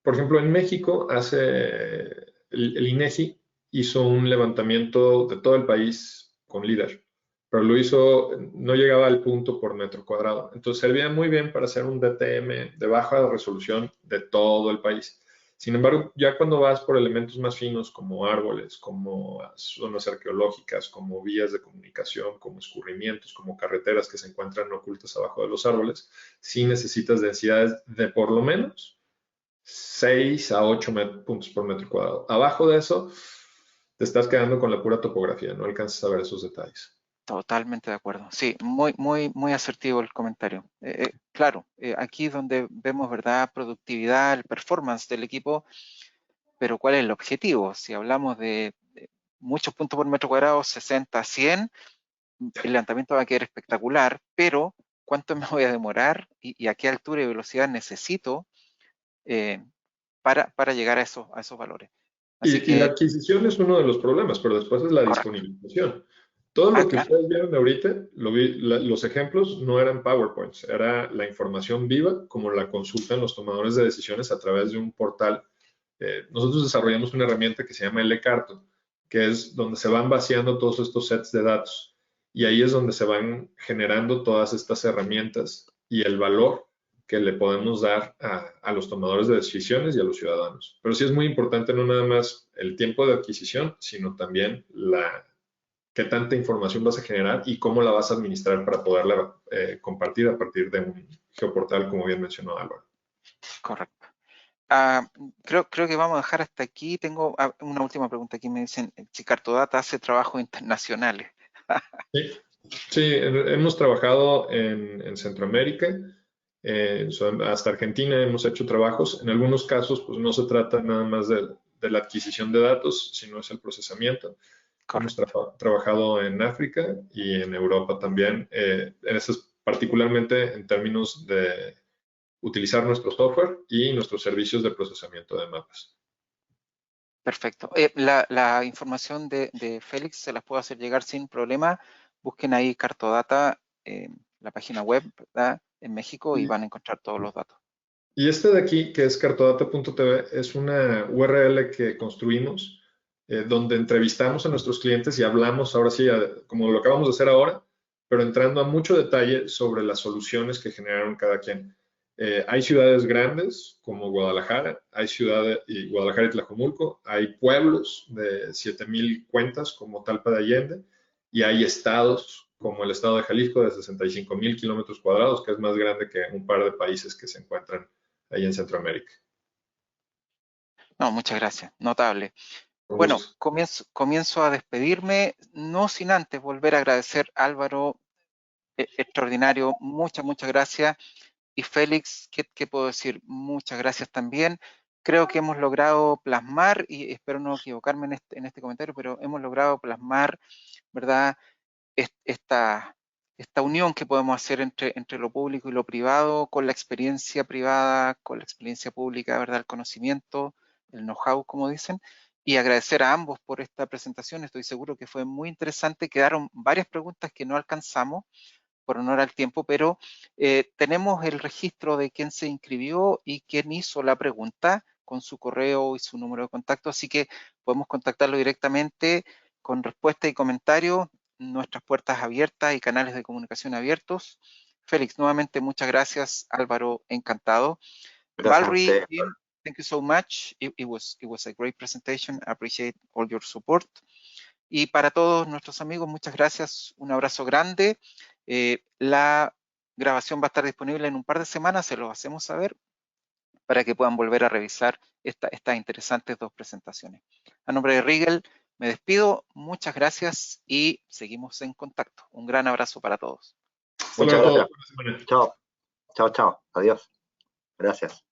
Por ejemplo, en México el INEGI hizo un levantamiento de todo el país con LIDAR, pero lo hizo, no llegaba al punto por metro cuadrado. Entonces servía muy bien para hacer un DTM de baja resolución de todo el país. Sin embargo, ya cuando vas por elementos más finos como árboles, como zonas arqueológicas, como vías de comunicación, como escurrimientos, como carreteras que se encuentran ocultas abajo de los árboles, sí necesitas densidades de por lo menos 6 a 8 puntos por metro cuadrado. Abajo de eso, te estás quedando con la pura topografía, no alcanzas a ver esos detalles. Totalmente de acuerdo. Sí, muy asertivo el comentario. Claro, aquí es donde vemos, ¿verdad?, productividad, el performance del equipo, pero ¿cuál es el objetivo? Si hablamos de muchos puntos por metro cuadrado, 60, 100, el levantamiento va a quedar espectacular, pero ¿cuánto me voy a demorar y a qué altura y velocidad necesito para llegar a esos valores? Así Y la que, adquisición es uno de los problemas, pero después es la correcto. disponibilización. Todo lo que Claro, ustedes vieron ahorita, los ejemplos no eran PowerPoints, era la información viva, como la consultan los tomadores de decisiones a través de un portal. Nosotros desarrollamos una herramienta que se llama L-Carto, que es donde se van vaciando todos estos sets de datos. Y ahí es donde se van generando todas estas herramientas y el valor que le podemos dar a los tomadores de decisiones y a los ciudadanos. Pero sí es muy importante no nada más el tiempo de adquisición, sino también qué tanta información vas a generar y cómo la vas a administrar para poderla compartir a partir de un geoportal, como bien mencionó Álvaro. correcto. Creo que vamos a dejar hasta aquí. Tengo una última pregunta. Aquí me dicen si Cartodata hace trabajos internacionales. Sí, hemos trabajado en Centroamérica, hasta Argentina hemos hecho trabajos. En algunos casos, pues no se trata nada más de la adquisición de datos, sino es el procesamiento. Hemos trabajado en África y en Europa también, particularmente en términos de utilizar nuestro software y nuestros servicios de procesamiento de mapas. Perfecto. La información de Félix se las puedo hacer llegar sin problema. Busquen ahí Cartodata, la página web, ¿verdad?, en México, y van a encontrar todos los datos. Y este de aquí, que es cartodata.tv, es una URL que construimos donde entrevistamos a nuestros clientes y hablamos, ahora sí, como lo acabamos de hacer ahora, pero entrando a mucho detalle sobre las soluciones que generaron cada quien. Hay ciudades grandes como Guadalajara, Guadalajara y Tlajomulco, hay pueblos de 7,000 cuentas como Talpa de Allende, y hay estados como el estado de Jalisco de 65,000 kilómetros cuadrados, que es más grande que un par de países que se encuentran ahí en Centroamérica. No, muchas gracias. Notable. Bueno, comienzo a despedirme, no sin antes volver a agradecer a Álvaro, extraordinario, muchas gracias. Y Félix, ¿qué puedo decir? Muchas gracias también. Creo que hemos logrado plasmar, y espero no equivocarme en este comentario, pero hemos logrado plasmar, ¿verdad?, esta unión que podemos hacer entre lo público y lo privado, con la experiencia privada, con la experiencia pública, ¿verdad?, el conocimiento, el know-how, como dicen, y agradecer a ambos por esta presentación. Estoy seguro que fue muy interesante. Quedaron varias preguntas que no alcanzamos por honor al tiempo, pero tenemos el registro de quién se inscribió y quién hizo la pregunta con su correo y su número de contacto, así que podemos contactarlo directamente con respuesta y comentario. Nuestras puertas abiertas y canales de comunicación abiertos. Félix, nuevamente muchas gracias. Álvaro, encantado. Valerie, Jim, thank you so much. It was a great presentation. I appreciate all your support. Y para todos nuestros amigos, muchas gracias. Un abrazo grande. La grabación va a estar disponible en un par de semanas, se los hacemos saber, para que puedan volver a revisar estas interesantes dos presentaciones. A nombre de Rigel, me despido, muchas gracias y seguimos en contacto. Un gran abrazo para todos. Muchas gracias. Chao. Adiós. Gracias.